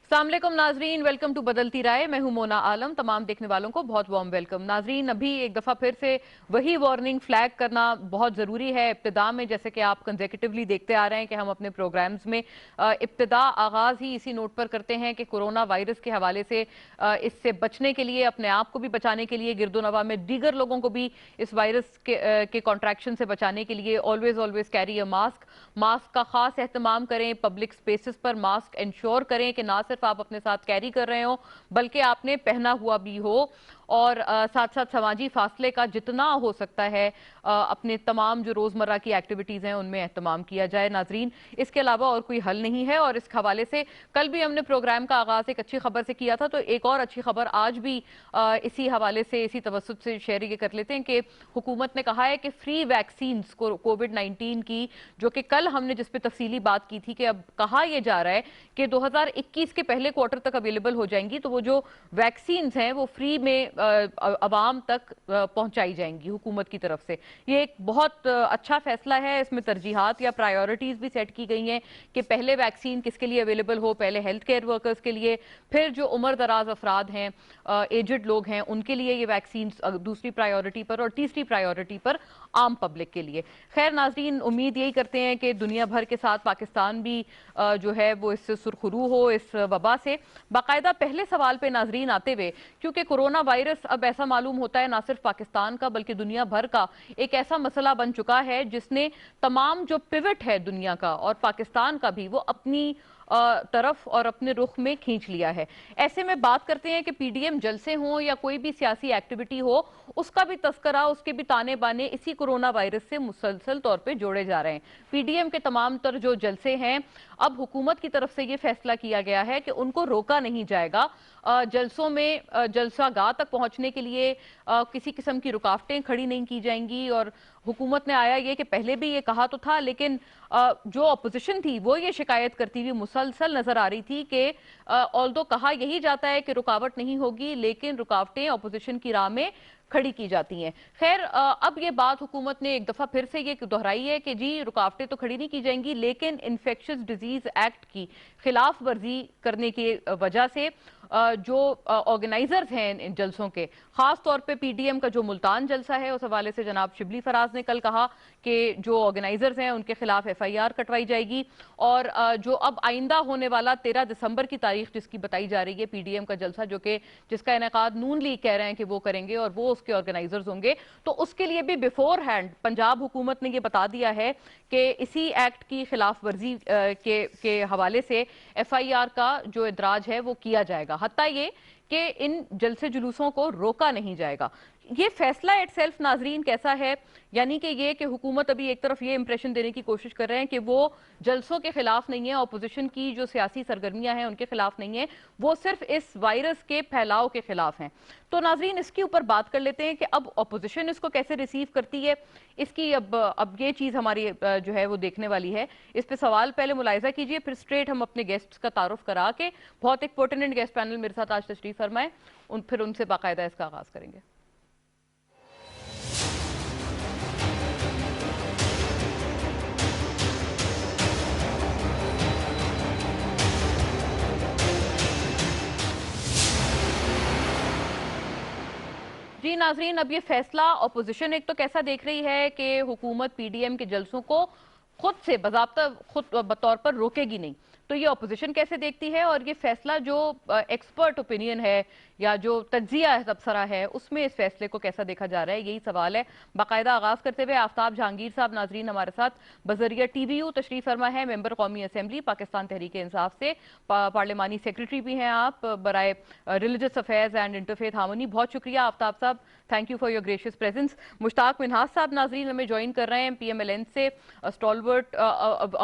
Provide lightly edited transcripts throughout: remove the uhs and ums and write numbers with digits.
अस्सलामुअलैकुम नाजरीन, welcome to बदलती राय। मैं हूं मोना आलम। तमाम देखने वालों को बहुत वार्म वेलकम। नाजरीन, अभी एक दफ़ा फिर से वही वार्निंग फ्लैग करना बहुत ज़रूरी है। इब्तिदा में जैसे कि आप कंसेक्यूटिवली देखते आ रहे हैं कि हम अपने प्रोग्राम्स में इब्तिदा आगाज़ ही इसी नोट पर करते हैं कि कोरोना वायरस के हवाले से इससे बचने के लिए, अपने आप को भी बचाने के लिए, गिरदोनवा में दीगर लोगों को भी इस वायरस के कॉन्ट्रैक्शन से बचाने के लिए always always carry a mask. Mask का खास एहतमाम करें। पब्लिक स्पेसेस पर मास्क इंश्योर करें कि ना सिर्फ आप अपने साथ कैरी कर रहे हो बल्कि आपने पहना हुआ भी हो। और साथ साथ समाजी फासले का जितना हो सकता है अपने तमाम जो रोजमर्रा की एक्टिविटीज हैं उनमें एहतमाम किया जाए। नाजरीन, इसके अलावा और कोई हल नहीं है। और इस हवाले से कल भी हमने प्रोग्राम का आगाज एक अच्छी खबर से किया था, तो एक और अच्छी खबर आज भी इसी हवाले से, इसी तवज्जुह से शेयर ये कर लेते हैं कि हुकूमत ने कहा है कि फ्री वैक्सीन कोविड-19 की, जो कि कल हमने जिस पे तफसीली बात की थी कि अब कहा यह जा रहा है कि 2021 के पहले क्वार्टर तक अवेलेबल हो जाएंगी, तो वो जो वैक्सीन हैं वो फ्री में अवाम तक पहुंचाई जाएंगी हुकूमत की तरफ से। ये एक बहुत अच्छा फैसला है। इसमें तरजीहात या प्रायोरिटीज भी सेट की गई हैं कि पहले वैक्सीन किसके लिए अवेलेबल हो। पहले हेल्थ केयर वर्कर्स के लिए, फिर जो उम्र दराज अफराद हैं, एजड लोग हैं, उनके लिए ये वैक्सीन दूसरी प्रायोरिटी पर, और तीसरी प्रायोरिटी पर आम पब्लिक के लिए। खैर नाजरीन, उम्मीद यही करते हैं कि दुनिया भर के साथ पाकिस्तान भी जो है वो इससे सुरखरू हो, इस वबा से। बाकायदा पहले सवाल पे नाजरीन आते हुए, क्योंकि कोरोना वायरस अब ऐसा मालूम होता है ना सिर्फ पाकिस्तान का बल्कि दुनिया भर का एक ऐसा मसला बन चुका है जिसने तमाम जो पिवट है दुनिया का और पाकिस्तान का भी, वो अपनी तरफ और अपने रुख में खींच लिया है। ऐसे में बात करते हैं कि पीडीएम जलसे हों या कोई भी सियासी एक्टिविटी हो, उसका भी तस्करा, उसके भी ताने बाने इसी कोरोना वायरस से मुसलसल तौर पे जोड़े जा रहे हैं। पीडीएम के तमाम तर जो जलसे हैं, अब हुकूमत की तरफ से ये फैसला किया गया है कि उनको रोका नहीं जाएगा। जलसों में जलसागाह तक पहुंचने के लिए किसी किस्म की रुकावटें खड़ी नहीं की जाएंगी। और हुकूमत ने आया ये कि पहले भी ये कहा तो था, लेकिन जो अपोजिशन थी वो ये शिकायत करती हुई मुसलसल नजर आ रही थी कि ऑल्दो कहा यही जाता है कि रुकावट नहीं होगी, लेकिन रुकावटें अपोजिशन की राह में खड़ी की जाती हैं। खैर, अब ये बात हुकूमत ने एक दफा फिर से ये दोहराई है कि जी रुकावटें तो खड़ी नहीं की जाएंगी, लेकिन इन्फेक्शियस डिजीज एक्ट की खिलाफ वर्जी करने की वजह से जो ऑर्गेनाइजर्स हैं इन जलसों के, खास तौर पे पीडीएम का जो मुल्तान जलसा है, उस हवाले से जनाब शिबली फराज ने कल कहा कि जो ऑर्गेनाइजर्स हैं उनके खिलाफ एफआईआर कटवाई जाएगी। और जो अब आइंदा होने वाला 13 दिसंबर की तारीख जिसकी बताई जा रही है पीडीएम का जलसा, जो कि जिसका इनेकाद नून लीग कह रहे हैं कि वो करेंगे और वो उसके ऑर्गेनाइजर्स होंगे, तो उसके लिए भी बिफोर हैंड पंजाब हुकूमत ने ये बता दिया है कि इसी एक्ट की खिलाफ वर्जी के हवाले से एफआईआर का जो इदराज है वो किया जाएगा। हत्ता ये कि इन जलसे जुलूसों को रोका नहीं जाएगा। ये फैसला इट सेल्फ नाजरीन कैसा है, यानी कि ये कि हुकूमत अभी एक तरफ ये इंप्रेशन देने की कोशिश कर रहे हैं कि वो जलसों के खिलाफ नहीं है, ऑपोजिशन की जो सियासी सरगर्मियां हैं उनके खिलाफ नहीं है, वो सिर्फ इस वायरस के फैलाव के खिलाफ हैं। तो नाजरीन, इसके ऊपर बात कर लेते हैं कि अब ऑपोजिशन इसको कैसे रिसीव करती है। इसकी अब ये चीज हमारी जो है वो देखने वाली है। इस पे सवाल पहले मुलायजा कीजिए, फिर स्ट्रेट हम अपने गेस्ट्स का तारुफ करा के, बहुत एक पोर्टेनेंट गेस्ट पैनल मेरे साथ आज तशरीफ फरमाए, फिर उनसे बाकायदा इसका आगाज करेंगे। जी नाजरीन, अब ये फैसला अपोजिशन एक तो कैसा देख रही है कि हुकूमत पीडीएम के जलसों को खुद से बाज़ाब्ता खुद बतौर पर रोकेगी नहीं, तो ये अपोजिशन कैसे देखती है। और ये फैसला जो एक्सपर्ट ओपिनियन है या जो तज्जिया तबसरा है उसमें इस फैसले को कैसा देखा जा रहा है, यही सवाल है। बाकायदा आगाज करते हुए आफ्ताब जहांगीर साहब नाजरीन हमारे साथ बजरिया टीवीयू तशरीफ फरमा है, मेंबर कौमी असेंबली पाकिस्तान तहरीक इंसाफ से, पार्लिमानी सेक्रेटरी भी हैं आप बराए religious affairs and interfaith harmony. बहुत शुक्रिया आफ्ताब साहब, thank you for your gracious presence. Mushtaq Minhaj साहब नाजरीन हमें ज्वाइन कर रहे हैं, पीएमएलएन से, स्टॉलवर्ट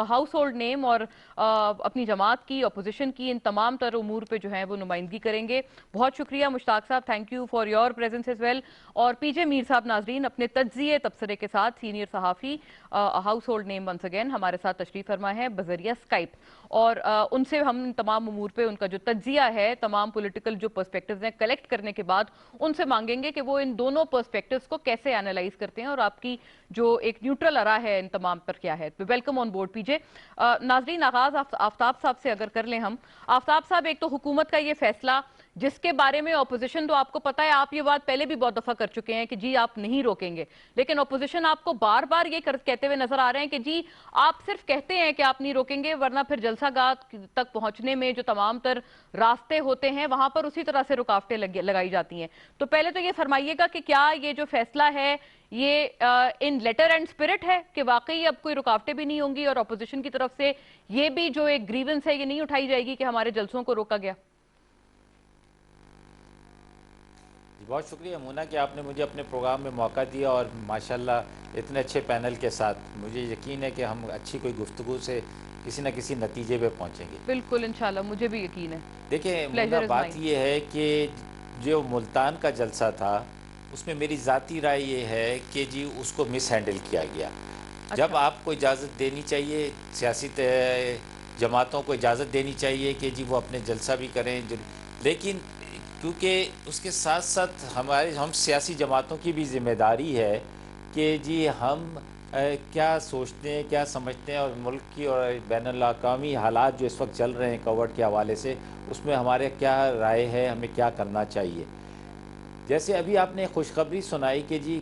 हाउस होल्ड नेम, और अपनी जमात की, अपोजिशन की, इन तमाम तर उमूर पे जो है वो नुमाइंदगी करेंगे। बहुत शुक्रिया Mushtaq sahab, thank you for your presence as well. और पीजे मीर साहब नाजरीन अपने तज्जिए तबसरे के साथ सीनियर सहाफ़ी, household name once again, हमारे साथ तशरीफ फरमा है बजरिया स्काइप। और उनसे हम तमाम उमूर पे उनका जो तज्जिया है, तमाम पॉलिटिकल जो पर्सपेक्टिव्स हैं कलेक्ट करने के बाद उनसे मांगेंगे कि वो इन दोनों पर्सपेक्टिव्स को कैसे एनालाइज करते हैं और आपकी जो एक न्यूट्रल आरा है इन तमाम पर क्या है। वेलकम ऑन बोर्ड पीजे। नाजरीन, आगाज आफ्ताब साहब से अगर कर लें हम। आफ्ताब साहब, एक तो हुकूमत का ये फैसला जिसके बारे में ऑपोजिशन, तो आपको पता है, आप ये बात पहले भी बहुत दफा कर चुके हैं कि जी आप नहीं रोकेंगे, लेकिन ऑपोजिशन आपको बार बार ये कहते हुए नजर आ रहे हैं कि जी आप सिर्फ कहते हैं कि आप नहीं रोकेंगे, वरना फिर जलसागाह तक पहुंचने में जो तमाम तर रास्ते होते हैं वहां पर उसी तरह से रुकावटें लगाई जाती हैं। तो पहले तो ये फरमाइएगा कि क्या ये जो फैसला है ये इन लेटर एंड स्पिरिट है कि वाकई अब कोई रुकावटें भी नहीं होंगी और ऑपोजिशन की तरफ से ये भी जो एक ग्रीवेंस है ये नहीं उठाई जाएगी कि हमारे जलसों को रोका गया। बहुत शुक्रिया मोना कि आपने मुझे अपने प्रोग्राम में मौका दिया और माशाल्लाह इतने अच्छे पैनल के साथ मुझे यकीन है कि हम अच्छी कोई गुफ्तगू से किसी न किसी नतीजे पे पहुंचेंगे। बिल्कुल, इंशाल्लाह, मुझे भी यकीन है। देखिए मोना, बात ये है कि जो मुल्तान का जलसा था उसमें मेरी ज़ाती राय ये है कि जी उसको मिस हैंडल किया गया। अच्छा। जब आपको इजाज़त देनी चाहिए, सियासी जमातों को इजाज़त देनी चाहिए कि जी वो अपने जलसा भी करें, लेकिन क्योंकि उसके साथ साथ हम सियासी जमातों की भी ज़िम्मेदारी है कि जी हम क्या सोचते हैं, क्या समझते हैं, और मुल्क की और बैनुल-अक़वामी हालात जो इस वक्त चल रहे हैं कोविड के हवाले से, उसमें हमारे क्या राय है, हमें क्या करना चाहिए। जैसे अभी आपने खुशखबरी सुनाई कि जी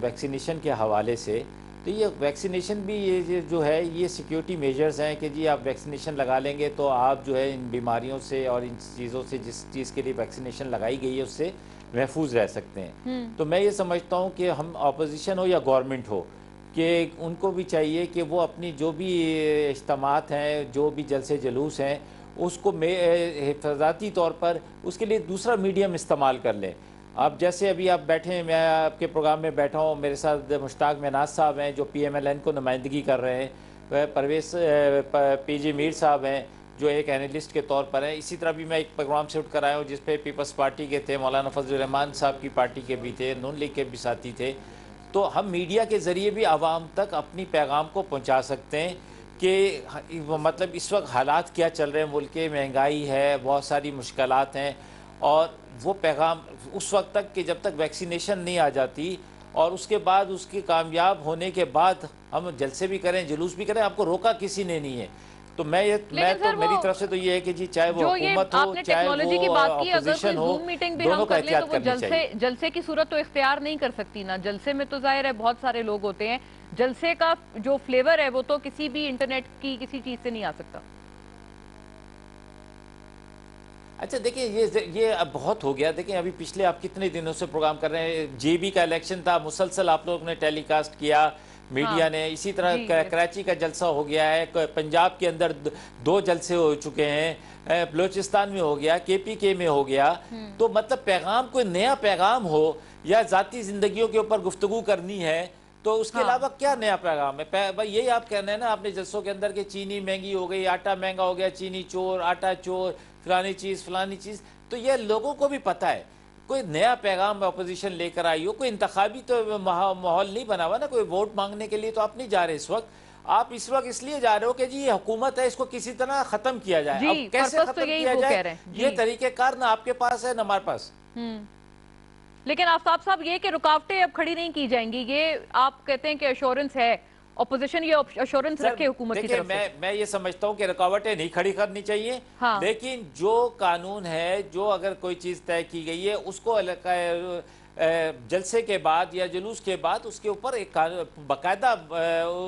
वैक्सीनेशन के हवाले से, तो ये वैक्सीनेशन भी ये जो है ये सिक्योरिटी मेजर्स हैं कि जी आप वैक्सीनेशन लगा लेंगे तो आप जो है इन बीमारियों से और इन चीज़ों से, जिस चीज़ के लिए वैक्सीनेशन लगाई गई है उससे महफूज रह सकते हैं। तो मैं ये समझता हूँ कि हम अपोजिशन हो या गवर्नमेंट हो, कि उनको भी चाहिए कि वो अपनी जो भी इज्तिमात हैं, जो भी जलसे जुलूस हैं, उसको हिफाजती तौर पर उसके लिए दूसरा मीडियम इस्तेमाल कर लें। आप जैसे अभी आप बैठे हैं, मैं आपके प्रोग्राम में बैठा हूँ, मेरे साथ मुश्ताक मेनाज साहब हैं जो PMLN को नुमाइंदगी कर रहे हैं, वह परवेज़ पीजे मीर साहब हैं जो एक एनालिस्ट के तौर पर हैं। इसी तरह भी मैं एक प्रोग्राम शूट कराया हूँ जिस पे पीपल्स पार्टी के थे, मौलाना फजल रहमान साहब की पार्टी के भी थे, नून लीग के भी साथी थे। तो हम मीडिया के ज़रिए भी आवाम तक अपनी पैगाम को पहुँचा सकते हैं कि मतलब इस वक्त हालात क्या चल रहे हैं, मुल्क के महंगाई है, बहुत सारी मुश्किलात हैं, और वो पैगाम उस वक्त तक कि जब तक वैक्सीनेशन नहीं आ जाती, और उसके बाद उसके कामयाब होने के बाद हम जलसे भी करें, जुलूस भी करें, आपको रोका किसी ने नहीं है। तो मैं तो मेरी तरफ से तो ये है कि जी चाहे वो हुकूमत हो, चाहे वो अपोजिशन हो, दोनों का एहतियात करनी चाहिए। जलसे की सूरत तो इख्तियार नहीं कर सकती ना। जलसे में तो जाहिर है बहुत सारे लोग होते हैं, जलसे का जो फ्लेवर है वो तो किसी भी इंटरनेट की किसी चीज से नहीं आ सकता। अच्छा देखिए, ये अब बहुत हो गया। देखिए अभी पिछले आप कितने दिनों से प्रोग्राम कर रहे हैं, JB का इलेक्शन था, मुसलसल आप लोगों ने टेलीकास्ट किया, मीडिया ने। इसी तरह कराची का जलसा हो गया है, पंजाब के अंदर 2 जलसे हो चुके हैं, बलोचिस्तान में हो गया, KPK में हो गया। तो मतलब पैगाम, कोई नया पैगाम हो या ज़ाती ज़िंदगियों के ऊपर गुफ्तगू करनी है तो उसके अलावा क्या नया पैगाम है? भाई यही आप कहना है ना आपने जलसों के अंदर कि चीनी महंगी हो गई, आटा महंगा हो गया, चीनी चोर, आटा चोर, फलानी चीज़। तो ये लोगों को भी पता है। कोई नया पैगाम अपोजिशन लेकर आई हो, कोई इंतखाबी तो माहौल नहीं बना हुआ ना, कोई वोट मांगने के लिए तो आप नहीं जा रहे इस वक्त। आप इस वक्त इसलिए जा रहे हो कि जी ये हुकूमत है, इसको किसी तरह खत्म किया जाए। अब कैसे खत्म किया जाए, ये तरीकेकार ना आपके पास है ना हमारे पास। लेकिन आफ्ताब साहब, ये कि रुकावटें अब खड़ी नहीं की जाएंगी, ये आप कहते हैं कि एश्योरेंस है, ऑपोजिशन ये एश्योरेंस रखे हुकूमत की तरफ से। मैं ये समझता हूँ कि रुकावटें नहीं खड़ी करनी चाहिए। हाँ। लेकिन जो कानून है, जो अगर कोई चीज़ तय की गई है, उसको जलसे के बाद या जुलूस के बाद उसके ऊपर एक बाकायदा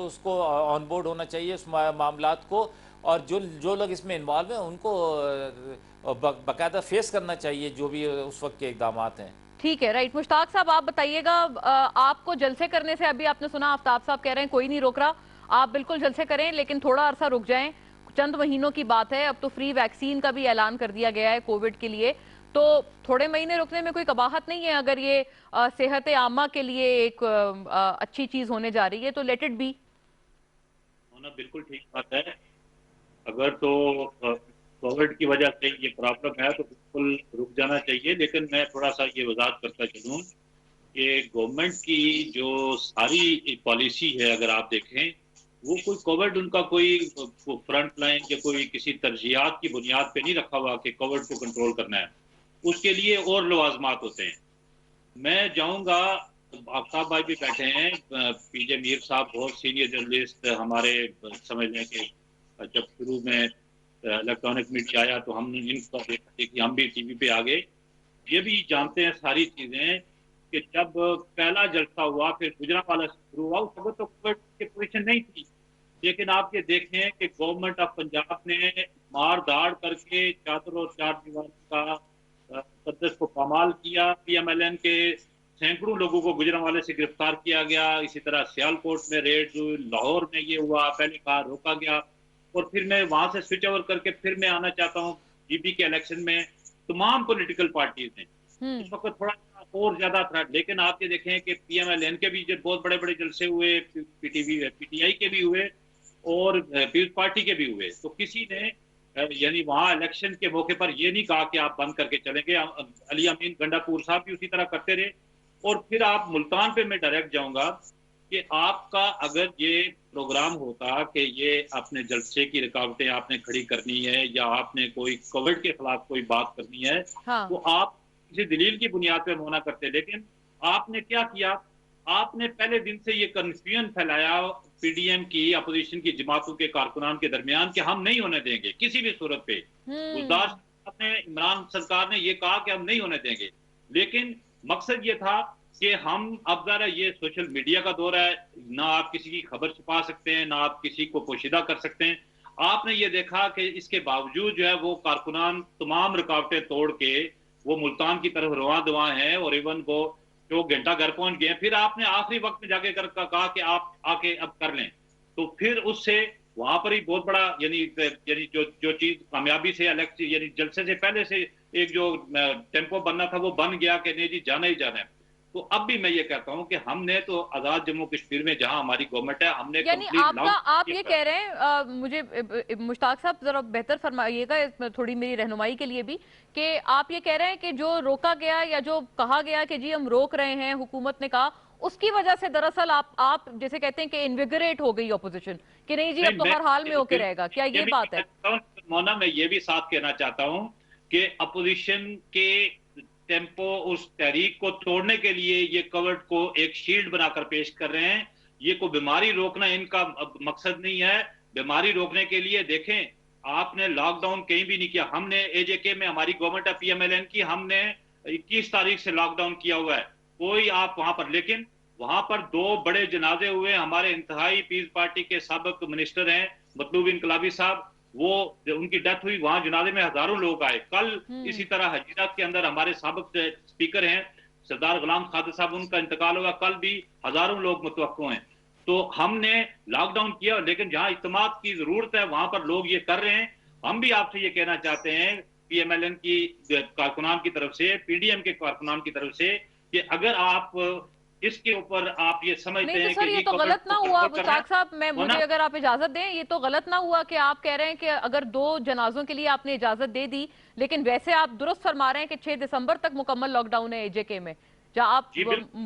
उसको ऑन बोर्ड होना चाहिए उस मामलात को, और जो लोग इसमें इन्वॉल्व हैं उनको बाकायदा फेस करना चाहिए जो भी उस वक्त के इकदाम हैं। ठीक है, राइट। मुश्ताक साहब आप बताइएगा, आपको जलसे करने से, अभी आपने सुना आफ्ताब साहब कह रहे हैं कोई नहीं रोक रहा, आप बिल्कुल जलसे करें लेकिन थोड़ा अरसा रुक जाएं, चंद महीनों की बात है। अब तो फ्री वैक्सीन का भी ऐलान कर दिया गया है कोविड के लिए, तो थोड़े महीने रुकने में कोई कबाहत नहीं है। अगर ये सेहत आमा के लिए एक अच्छी चीज होने जा रही है तो लेट इट बी। बिल्कुल ठीक बात है। अगर तो कोविड की वजह से ये प्रॉब्लम है तो बिल्कुल रुक जाना चाहिए। लेकिन मैं थोड़ा सा ये वजाहत करता चलूँ कि गवर्नमेंट की जो सारी पॉलिसी है, अगर आप देखें, वो कोई कोविड उनका कोई फ्रंट लाइन या कोई किसी तरजीहात की बुनियाद पे नहीं रखा हुआ कि कोविड को कंट्रोल करना है। उसके लिए और लवाजमात होते हैं। मैं जाऊंगा, आफ्ताब भाई भी बैठे हैं, पीजे मीर साहब बहुत सीनियर जर्नलिस्ट हमारे, समझ लें कि जब शुरू में इलेक्ट्रॉनिक मीडिया आया तो हमने इनका देखा कि हम भी टीवी पे आ गए। ये भी जानते हैं सारी चीजें कि जब पहला जलसा हुआ फिर गुजरांवाला से शुरू हुआ, उस वक्त तो कोविड की पोजीशन नहीं थी। लेकिन आप ये देखें कि गवर्नमेंट ऑफ पंजाब ने मार दाड़ करके चादर और चार दीवार का मुकद्दस को पामाल किया। पीएमएलएन के सैकड़ों लोगों को गुजरांवाले से गिरफ्तार किया गया। इसी तरह सियालकोट में रेड हुई, लाहौर में ये हुआ, पहले कहा रोका गया। और फिर मैं वहां से स्विच ओवर करके फिर मैं आना चाहता हूँ जीबी के इलेक्शन में। तमाम पॉलिटिकल पार्टीज ने उस वक्त थोड़ा और ज्यादा था। लेकिन आप ये देखें कि पीएमएलएन के भी बहुत बड़े बड़े जलसे हुए, पीटीवी पीटीआई के भी हुए और पीपल्स पार्टी के भी हुए। तो किसी ने यानी वहां इलेक्शन के मौके पर ये नहीं कहा कि आप बंद करके चलेंगे। अली अमीन गंडापुर साहब भी उसी तरह करते रहे। और फिर आप मुल्तान पे मैं डायरेक्ट जाऊंगा कि आपका अगर ये प्रोग्राम होता कि ये अपने जलसे की रुकावटें आपने खड़ी करनी है या आपने कोई कोविड के खिलाफ कोई बात करनी है, हाँ। तो आप किसी दलील की बुनियाद पर होना करते। लेकिन आपने क्या किया, आपने पहले दिन से ये कंफ्यूजन फैलाया पीडीएम की अपोजिशन की जमातों के कारकुनान के दरमियान कि हम नहीं होने देंगे किसी भी सूरत पे। गुजदार ने, इमरान सरकार ने ये कहा कि हम नहीं होने देंगे। लेकिन मकसद ये था कि हम अब जरा ये सोशल मीडिया का दौर है, ना आप किसी की खबर छुपा सकते हैं, ना आप किसी को पोशीदा कर सकते हैं। आपने ये देखा कि इसके बावजूद जो है वो कारकुनान तमाम रुकावटें तोड़ के वो मुल्तान की तरफ रवां दवा हैं और इवन वो जो घंटा घर पहुंच गए। फिर आपने आखिरी वक्त में जाके कहा कि आप आके अब कर लें। तो फिर उससे वहां पर ही बहुत बड़ा यानी जो चीज कामयाबी से यानी जलसे से पहले से एक जो टेम्पो बनना था वो बन गया कि नहीं जी जाना ही जाना है। तो अब भी मैं ये कहता हूँ कि हमने तो आजाद जम्मू कश्मीर में जहां हमारी गवर्नमेंट है, हमने यानी आपका आप ये कह रहे हैं, मुझे मुश्ताक साहब जरा बेहतर फरमाइएगा इसमें थोड़ी मेरी रहनुमाई के लिए भी, कि आप ये कह रहे हैं कि जो रोका गया या जो कहा गया कि जी हम रोक रहे हैं, हुकूमत ने कहा, उसकी वजह से दरअसल आप जैसे कहते हैं कि इन्विगरेट हो गई ऑपोजिशन कि नहीं जी अब तो हर हाल में होके रहेगा, क्या ये बात है? मोना, मैं ये भी साथ कहना चाहता हूँ कि अपोजिशन के टेम्पो उस तहरीक को तोड़ने के लिए ये कोविड को एक शील्ड बनाकर पेश कर रहे हैं। ये कोई बीमारी रोकना इनका मकसद नहीं है। बीमारी रोकने के लिए देखें, आपने लॉकडाउन कहीं भी नहीं किया। हमने एजेके में हमारी गवर्नमेंट है पीएमएलएन की, हमने 21 तारीख से लॉकडाउन किया हुआ है। कोई आप वहां पर, लेकिन वहां पर 2 बड़े जनाजे हुए। हमारे इंतहाई पीस पार्टी के साबिक मिनिस्टर हैं मतलूब इनकलाबी साहब, वो उनकी डेथ हुई, वहां जनाजे में हजारों लोग आए। कल इसी तरह हजीरात के अंदर हमारे साबिक स्पीकर हैं सरदार गुलाम खादर साहब, उनका इंतकाल हुआ, कल भी हजारों लोग मुतवक्को हैं। तो हमने लॉकडाउन किया, लेकिन जहां इत्तेमाद की जरूरत है वहां पर लोग ये कर रहे हैं। हम भी आपसे ये कहना चाहते हैं पीएमएलएन की कारकुनान की तरफ से, पीडीएम के कारकुनान की तरफ से, कि अगर आप इसके ऊपर आप ये समझते हैं तो सर, ये तो गलत ना हुआ मुश्ताक साहब, मुझे अगर आप इजाजत दें, ये तो गलत ना हुआ कि आप कह रहे हैं कि अगर 2 जनाजों के लिए आपने इजाजत दे दी, लेकिन वैसे आप दुरुस्त फरमा रहे हैं कि 6 दिसंबर तक मुकम्मल लॉकडाउन है एजेके में, जहां आप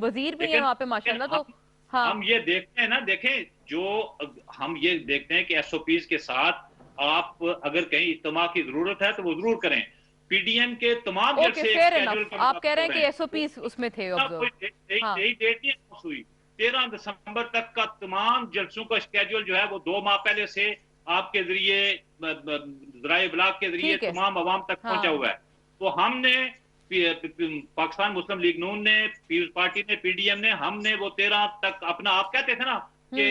वजीर भी हैं वहां पे माशाल्लाह। तो हाँ, हम ये देखते हैं ना, देखें जो हम ये देखते हैं कि एसओपीज के साथ आप अगर कहीं इज्तिमा की जरूरत है तो वो जरूर करें। पीडीएम के तमाम जलसे आप कह रहे हैं कि एसओपीज उसमें थे, यही डेट नहीं हुई। 13 दिसंबर तक का तमाम जलसों का स्केड्यूल जो है वो 2 माह पहले से आपके जरिए जराए इबलाग के जरिए तमाम अवाम तक पहुंचा हुआ है। तो हमने पाकिस्तान मुस्लिम लीग नून ने, पीपल्स पार्टी ने, पीडीएम ने, हमने वो 13 तक अपना, आप कहते थे ना कि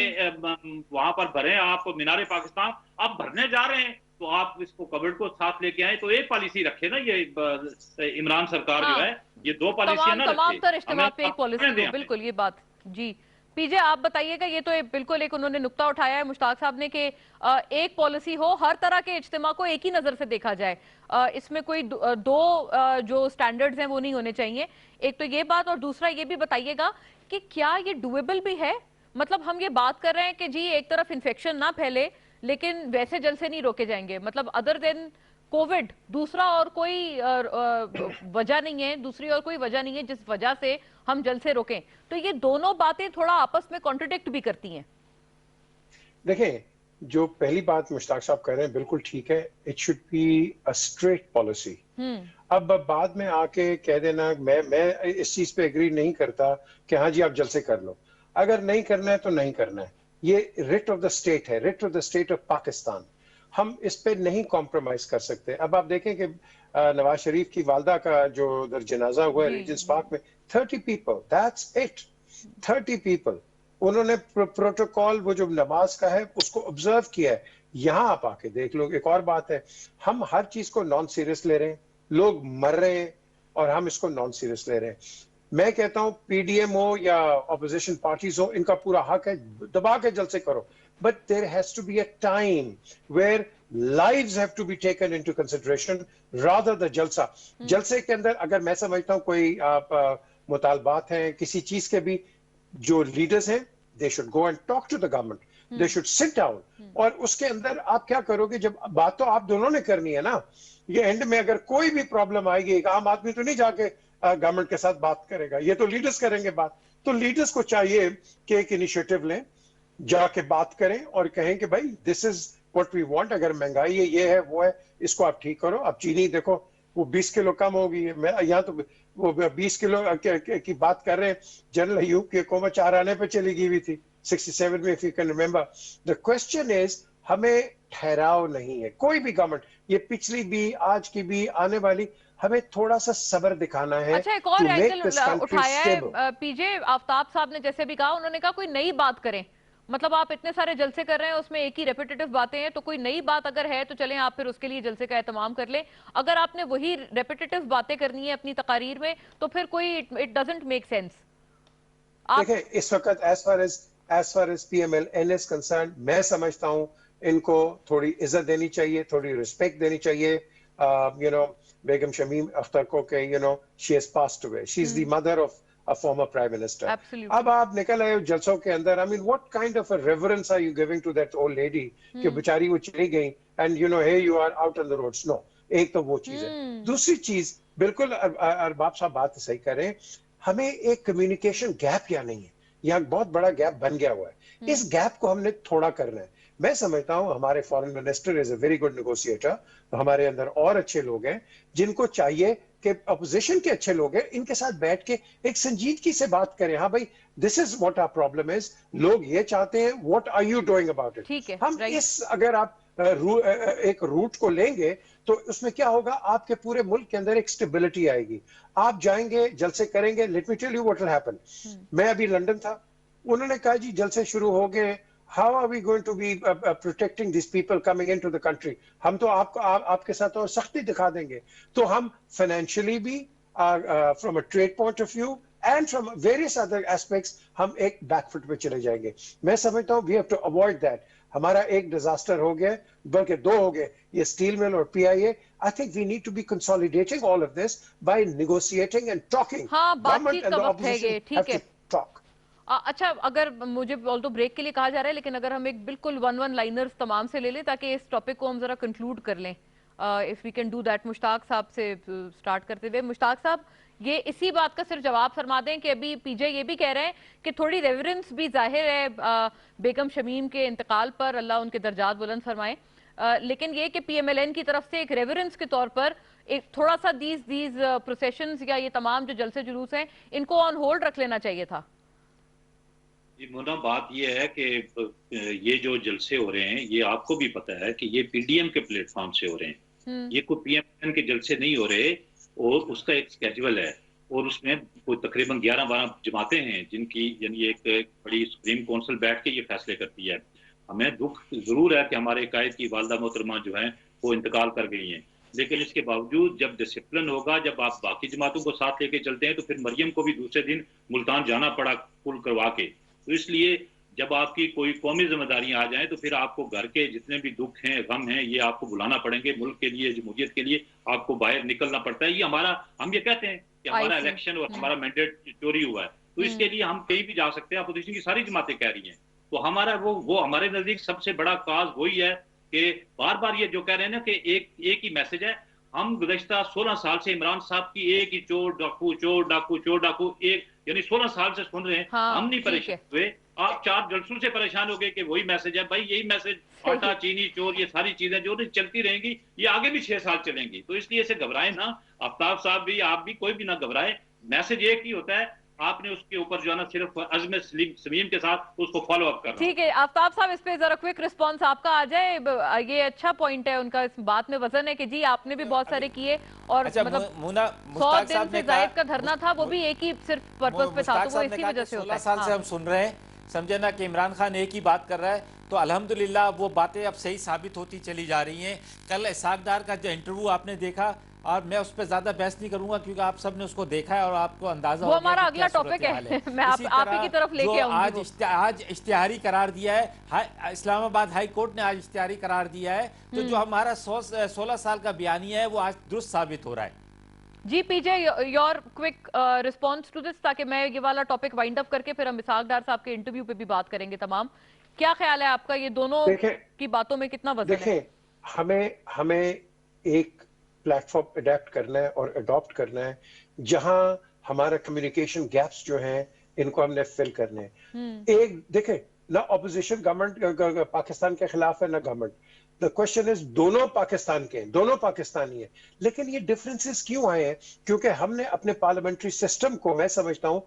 वहां पर भरे आप मीनारे पाकिस्तान, आप भरने जा रहे हैं तो आप इसको कोविड को साथ लेके आए। तो एक पॉलिसी रखे ना, ये इमरान सरकार जो है, ये 2 पॉलिसी ना तमाम तर इज्तिमा पे एक पॉलिसी, बिल्कुल ये बात। जी पीजे आप बताइएगा, ये तो बिल्कुल एक उन्होंने नुक्ता उठाया है मुश्ताक साहब ने कि एक पॉलिसी हो, हर तरह के इज्तिमा को एक ही नजर से देखा जाए, इसमें कोई दो जो स्टैंडर्ड्स हैं वो नहीं होने चाहिए। एक तो ये बात, और दूसरा ये भी बताइएगा कि क्या ये डुएबल भी है? मतलब हम ये बात कर रहे हैं कि जी एक तरफ इन्फेक्शन ना फैले, लेकिन वैसे जलसे नहीं रोके जाएंगे, मतलब अदर देन कोविड दूसरा और कोई वजह नहीं है, दूसरी और कोई वजह नहीं है जिस वजह से हम जलसे रोकें। तो ये दोनों बातें थोड़ा आपस में कॉन्ट्रडिक्ट भी करती हैं। देखें, जो पहली बात मुश्ताक साहब कह रहे हैं बिल्कुल ठीक है, it should be a straight policy. अब बाद में आके कह देना मैं इस चीज पे एग्री नहीं करता कि हाँ जी आप जलसे कर लो, अगर नहीं करना है तो नहीं करना है। ये रिट ऑफ द स्टेट है, writ of the state of Pakistan, हम इस पे नहीं कॉम्प्रोमाइज कर सकते। अब आप देखें कि नवाज शरीफ की वालदा का जो उधर जनाजा हुआ है रीजेंस पार्क में, 30 पीपल, दैट्स इट, 30 पीपल। उन्होंने प्रोटोकॉल वो जो नमाज का है उसको ऑब्जर्व किया है। यहाँ आप आके देख लो, एक और बात है, हम हर चीज को नॉन सीरियस ले रहे हैं, लोग मर रहे हैं और हम इसको नॉन सीरियस ले रहे हैं। मैं कहता हूं पीडीएम हो या ऑपोजिशन पार्टीज हो, इनका पूरा हक है, दबा के जलसे करो, but there has to be a time where lives have to be taken into consideration rather the जलसा। जलसे के अंदर अगर मैं समझता हूं कोई मुतालबात हैं किसी चीज के भी, जो लीडर्स हैं they should go and talk to the government, they should sit down, और उसके अंदर आप क्या करोगे, जब बात तो आप दोनों ने करनी है ना, ये एंड में अगर कोई भी प्रॉब्लम आएगी, एक आम आदमी तो नहीं जाके गवर्नमेंट के साथ बात करेगा, ये तो लीडर्स करेंगे बात। तो लीडर्स को चाहिए कि एक इनिशिएटिव लें, जाके बात करें और कहें कि भाई this is what we want, अगर महंगाई है, ये है, वो है, इसको आप ठीक करो। अब चीनी देखो वो 20 किलो कम हो गई है, मैं यहाँ तो वो 20 किलो की बात कर रहे हैं, जनरल अयूब की कोमा 4 आने पे चली गई हुई थी 67 में, if you can remember. The question is, हमें ठहराव नहीं है, कोई भी गवर्नमेंट, ये पिछली भी, आज की भी, आने वाली, हमें थोड़ा सा सब्र दिखाना है। अच्छा, एक और एंगल उठाया है पीजे आफ्ताब साहब ने, जैसे भी कहा, उन्होंने कहा कोई नई बात करें, मतलब आप इतने सारे जलसे कर रहे हैं उसमें एक ही रेपिटेटिव बातें हैं, तो कोई नई बात अगर है तो चलें आप फिर उसके लिए जलसे का एहतमाम कर लें। अगर आपने वही रेपिटेटिव बातें करनी है अपनी तकारीर में तो फिर कोई इट डजंट मेक सेंस। देखिए इस वक्त as far as PMLN is concerned, मैं समझता हूं इनको थोड़ी इज्जत देनी चाहिए, थोड़ी रिस्पेक्ट देनी चाहिए। यू नो बेगम शमीम अख्तर को के she has passed away, she is the mother of a former prime minister. Absolutely. अब आप निकल आए जलसों के अंदर, I mean what kind of a reverence are you giving to that old lady कि बेचारी वो चली गई and hey you are out on the roads? No, एक तो वो चीज है। दूसरी चीज, बिल्कुल अरबाब साहब बात सही कर रहे हैं, हमें एक कम्युनिकेशन गैप या नहीं है, यहाँ बहुत बड़ा गैप बन गया हुआ है, इस गैप को हमने थोड़ा करना है। मैं समझता हूं हमारे foreign minister is a very good negotiator, हमारे अंदर और अच्छे लोग हैं जिनको चाहिए कि अपोजिशन के अच्छे लोग हैं, इनके साथ बैठ के एक संजीदगी से बात करें। हाँ भाई, this is what our problem is, लोग ये चाहते हैं, what are you doing about it. हम इस अगर आप एक रूट को लेंगे तो उसमें क्या होगा, आपके पूरे मुल्क के अंदर एक स्टेबिलिटी आएगी। आप जाएंगे जलसे करेंगे, let me tell you what will happen. मैं अभी लंदन था, उन्होंने कहा जी जलसे शुरू हो गए, how are we going to be protecting these people coming into the country? हम तो आपके साथ और सख्ती दिखा देंगे। तो हम financially भी from a trade point of view and from various other aspects हम एक backfoot पे चले जाएंगे। मैं समझता हूँ we have to avoid that। हमारा एक डिजास्टर हो गया, बल्कि 2 हो गए, ये स्टील मिल और PIA। I think we need to be consolidating all of this by negotiating and talking। हाँ, बातचीत का वक्त है ये, ठीक है। talk। अच्छा, अगर मुझे ऑल तो ब्रेक के लिए कहा जा रहा है, लेकिन अगर हम एक बिल्कुल वन लाइनर्स तमाम से ले लें ताकि इस टॉपिक को हम जरा कंक्लूड कर लें, if we can do that. Mushtaq sahab से स्टार्ट करते हुए, मुश्ताक साहब ये इसी बात का सिर्फ जवाब फरमा दें कि अभी पीजे ये भी कह रहे हैं कि थोड़ी रेवरेंस भी जाहिर है बेगम शमीम के इंतकाल पर, अल्लाह उनके दर्जात बुलंद फरमाए, लेकिन ये कि PMLN की तरफ से एक रेवरेंस के तौर पर एक थोड़ा सा दीज प्रोसेशंस या ये तमाम जो जलसे जुलूस हैं इनको ऑन होल्ड रख लेना चाहिए था। मोना, बात ये है कि ये जो जलसे हो रहे हैं ये आपको भी पता है कि ये PDM के प्लेटफॉर्म से हो रहे हैं, ये कोई PMLN के जलसे नहीं हो रहे, और उसका एक स्केड्यूल है और उसमें कोई तकरीबन 11-12 जमातें हैं जिनकी यानी एक बड़ी सुप्रीम काउंसिल बैठ के ये फैसले करती है। हमें दुख जरूर है कि हमारे कायद की वालदा मोहतरमा जो है वो इंतकाल कर गई हैं, लेकिन इसके बावजूद जब डिसिप्लिन होगा, जब आप बाकी जमातों को साथ लेके चलते हैं, तो फिर मरियम को भी दूसरे दिन मुल्तान जाना पड़ा पुल करवा के। तो इसलिए जब आपकी कोई कौमी जिम्मेदारियां आ जाएं तो फिर आपको घर के जितने भी दुख हैं, गम हैं, ये आपको बुलाना पड़ेंगे। मुल्क के लिए, जमहूरियत के लिए आपको बाहर निकलना पड़ता है। ये हमारा, हम ये कहते हैं कि हमारा इलेक्शन और हमारा मैंडेट चोरी हुआ है, तो इसके लिए हम कहीं भी जा सकते हैं, अपोजिशन की सारी जमातें कह रही हैं। तो हमारा वो हमारे नजदीक सबसे बड़ा काज वही है कि बार बार ये जो कह रहे हैं ना कि एक ही मैसेज है। हम गुज़श्ता 16 साल से इमरान साहब की एक ही चोर डाकू चोर डाकू चोर डाकू एक यानी 16 साल से सुन रहे हैं। हाँ, हम नहीं परेशान हुए, आप 4 जलसों से परेशान हो गए कि वही मैसेज है। भाई यही मैसेज, आटा चीनी चोर, ये सारी चीजें जो चलती रहेंगी, ये आगे भी 6 साल चलेंगी। तो इसलिए इसे घबराएं ना, आफ्ताब साहब भी, आप भी, कोई भी ना घबराए। मैसेज एक ही होता है, आपने उसके ऊपर जो है ना सिर्फ अज़्म सलीम के साथ उसको फॉलो अप करना। ठीक है आफ्ताब साहब, इस पे जरा क्विक रिस्पांस आपका आ जाए। ये अच्छा पॉइंट है उनका, इस बात में वजन है कि जी आपने भी बहुत सारे किए और अच्छा, मतलब 100 दिन से जायद का धरना था, वो भी एक ही सिर्फ पर्पस पे था, तो वो इसी वजह से होता 16 है। साल से हम सुन रहे हैं, समझे ना, कि इमरान खान एक ही बात कर रहा है, तो अल्हम्दुलिल्लाह वो बातें अब सही साबित होती चली जा रही हैं। कल इसहाक डार का जो इंटरव्यू आपने देखा, और मैं उस पर ज्यादा बहस नहीं करूंगा क्योंकि आप सबने उसको देखा है और आपको अंदाजा वो हमारा अगला टॉपिक है। मैं आप ही की तरफ लेके आऊंगी। आज इश्तिहारी करार दिया है, इस्लामाबाद हाई कोर्ट ने आज इश्तिहारी करार दिया है, तो जो हमारा 16 साल का बयानिया है वो आज दुरुस्त साबित हो रहा है। जी पीजे, your quick response to this, ताकि मैं ये वाला टॉपिक वाइंड अप करके फिर हम इसहाक डार साहब के इंटरव्यू पे भी बात करेंगे तमाम। क्या ख्याल है आपका, ये दोनों की बातों में कितना वजन है? हमें एक प्लेटफॉर्म अडेप्ट करना है और अडॉप्ट करना है जहां हमारा कम्युनिकेशन गैप्स जो हैं इनको हमने फिल करने हैं। एक देखें ना, ऑपोजिशन गवर्नमेंट पाकिस्तान के खिलाफ है ना गवर्नमेंट। द क्वेश्चन इज दोनों पाकिस्तान के हैं, दोनों पाकिस्तानी हैं, लेकिन ये डिफरेंसेस क्यों आए हैं? क्योंकि हमने अपने पार्लियामेंट्री सिस्टम को, मैं समझता हूं,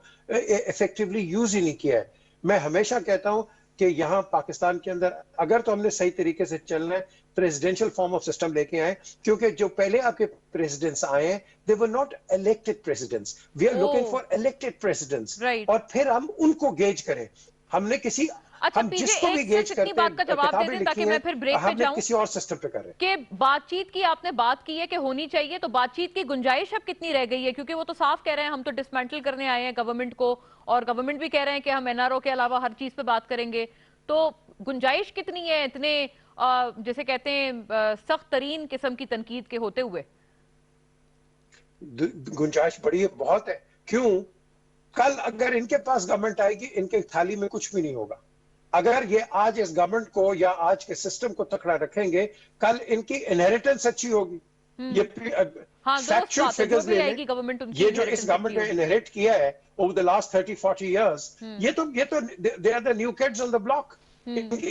इफेक्टिवली यूज ही नहीं किया है। मैं हमेशा कहता हूं कि यहाँ पाकिस्तान के अंदर अगर तो हमने सही तरीके से चलना है, प्रेसिडेंशियल फॉर्म ऑफ सिस्टम लेके आए, क्योंकि जो पहले आपके प्रेसिडेंट्स आए हैं they were not elected presidents, we are looking for elected presidents, और फिर हम उनको गेज करें। हमने किसी हम जिसको भी गेज करते हैं, बात का जवाब दे दें ताकि मैं फिर ब्रेक पे जाऊं, किसी और सिस्टम पे कर रहे हैं कि बातचीत की आपने बात की है कि होनी चाहिए, तो बातचीत की गुंजाइश अब कितनी रह गई है? क्योंकि वो तो साफ कह रहे हैं हम तो डिसमेंटल करने आए हैं गवर्नमेंट को, और गवर्नमेंट भी कह रहे हैं कि हम एनआरओ के अलावा हर चीज पे बात करेंगे। तो गुंजाइश कितनी है इतने जैसे कहते हैं सख्त तरीन किस्म की तनकीद के होते हुए? गुंजाइश बड़ी है, बहुत है। क्यों? कल अगर इनके पास गवर्नमेंट आएगी, इनके थाली में कुछ भी नहीं होगा। अगर ये आज इस गवर्नमेंट को या आज के सिस्टम को तकड़ा रखेंगे, कल इनकी इनहेरिटेंस अच्छी होगी। ये फैक्चुअल फिगर्स ले लें, ये जो इस गवर्नमेंट ने इनहेरिट किया है ओवर द लास्ट 30-40 इयर्स, ये तो they are the new kids on the block.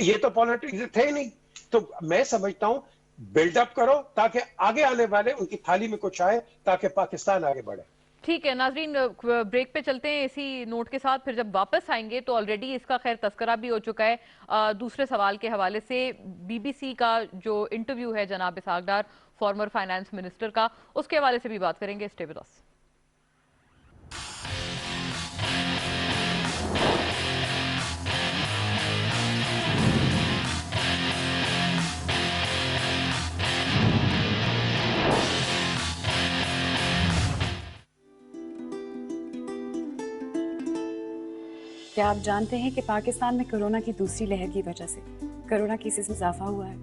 ये तो पॉलिटिक्स थे नहीं। तो मैं समझता हूं बिल्डअप करो ताकि आगे आने वाले उनकी थाली में कुछ आए, ताकि पाकिस्तान आगे बढ़े। ठीक है नाजरीन, ब्रेक पे चलते हैं इसी नोट के साथ। फिर जब वापस आएंगे तो ऑलरेडी इसका खैर तस्करा भी हो चुका है दूसरे सवाल के हवाले से। बीबीसी का जो इंटरव्यू है जनाब इसहाक डार, फॉर्मर फाइनेंस मिनिस्टर का, उसके हवाले से भी बात करेंगे। Stay with us. क्या आप जानते हैं कि पाकिस्तान में कोरोना की दूसरी लहर की वजह से कोरोना केसेस में इजाफा हुआ है?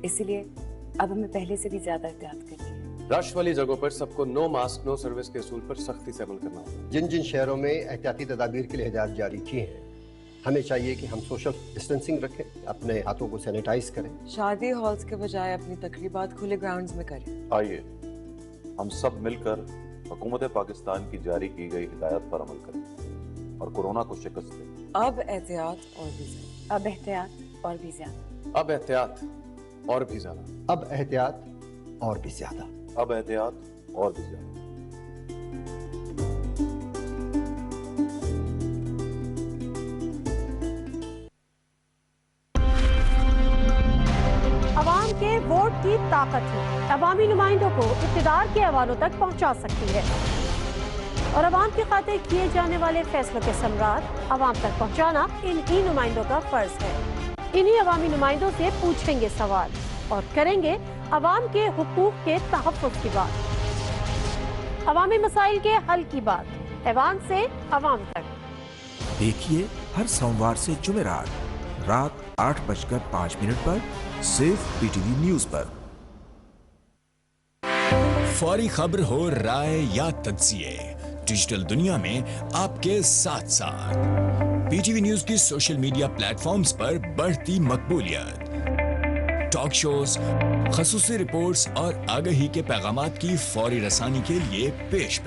इसीलिए अब हमें पहले से भी ज्यादा एहतियात करनी है। रश वाली जगहों पर सबको नो मास्क नो सर्विस के असूल पर सख्ती से अमल करना होगा। जिन जिन शहरों में एहतियाती तदाबीर के लिए हिदायत जारी की हैं, हमें चाहिए कि हम सोशल डिस्टेंसिंग रखें, अपने हाथों को सैनिटाइज करें। शादी हॉल्स के बजाय अपनी तकरीबात खुले ग्राउंड्स में करें। आइए हम सब मिलकर हुकूमत पाकिस्तान की जारी की गई हिदायत पर अमल करें और कोरोना को शिकस्त दें। अब एहतियात और भी ज्यादा। अब एहतियात और भी ज्यादा। अब एहतियात और भी ज्यादा। अब एहतियात और भी ज्यादा। अब एहतियात और भी ज्यादा। अवाम के वोट की ताकत है, अवामी नुमाइंदों को इक़्तिदार के हवालों तक पहुंचा सकती है, और अवाम की खातिर किए जाने वाले फैसलों के समरात अवाम तक पहुंचाना इन्हीं नुमाइंदों का फर्ज है। इन्हीं अवामी नुमाइंदों से पूछेंगे सवाल और करेंगे अवाम के हुकूक के तहफ़्फ़ुज़ की बात, अवामी मसाइल के हल की बात, ऐवान से अवाम तक। देखिए हर सोमवार से जुमेरात रात 8:05 पर सिर्फ पीटीवी न्यूज़ पर। फौरी खबर हो, राय या तज्जिए, डिजिटल दुनिया में आपके साथ साथ पीटीवी न्यूज़ की सोशल मीडिया प्लेटफॉर्म्स पर बढ़ती मकबूलियत। टॉक शोज, खसूसी रिपोर्ट्स और आगाही के पैगामात की फौरी रसानी के लिए पेश।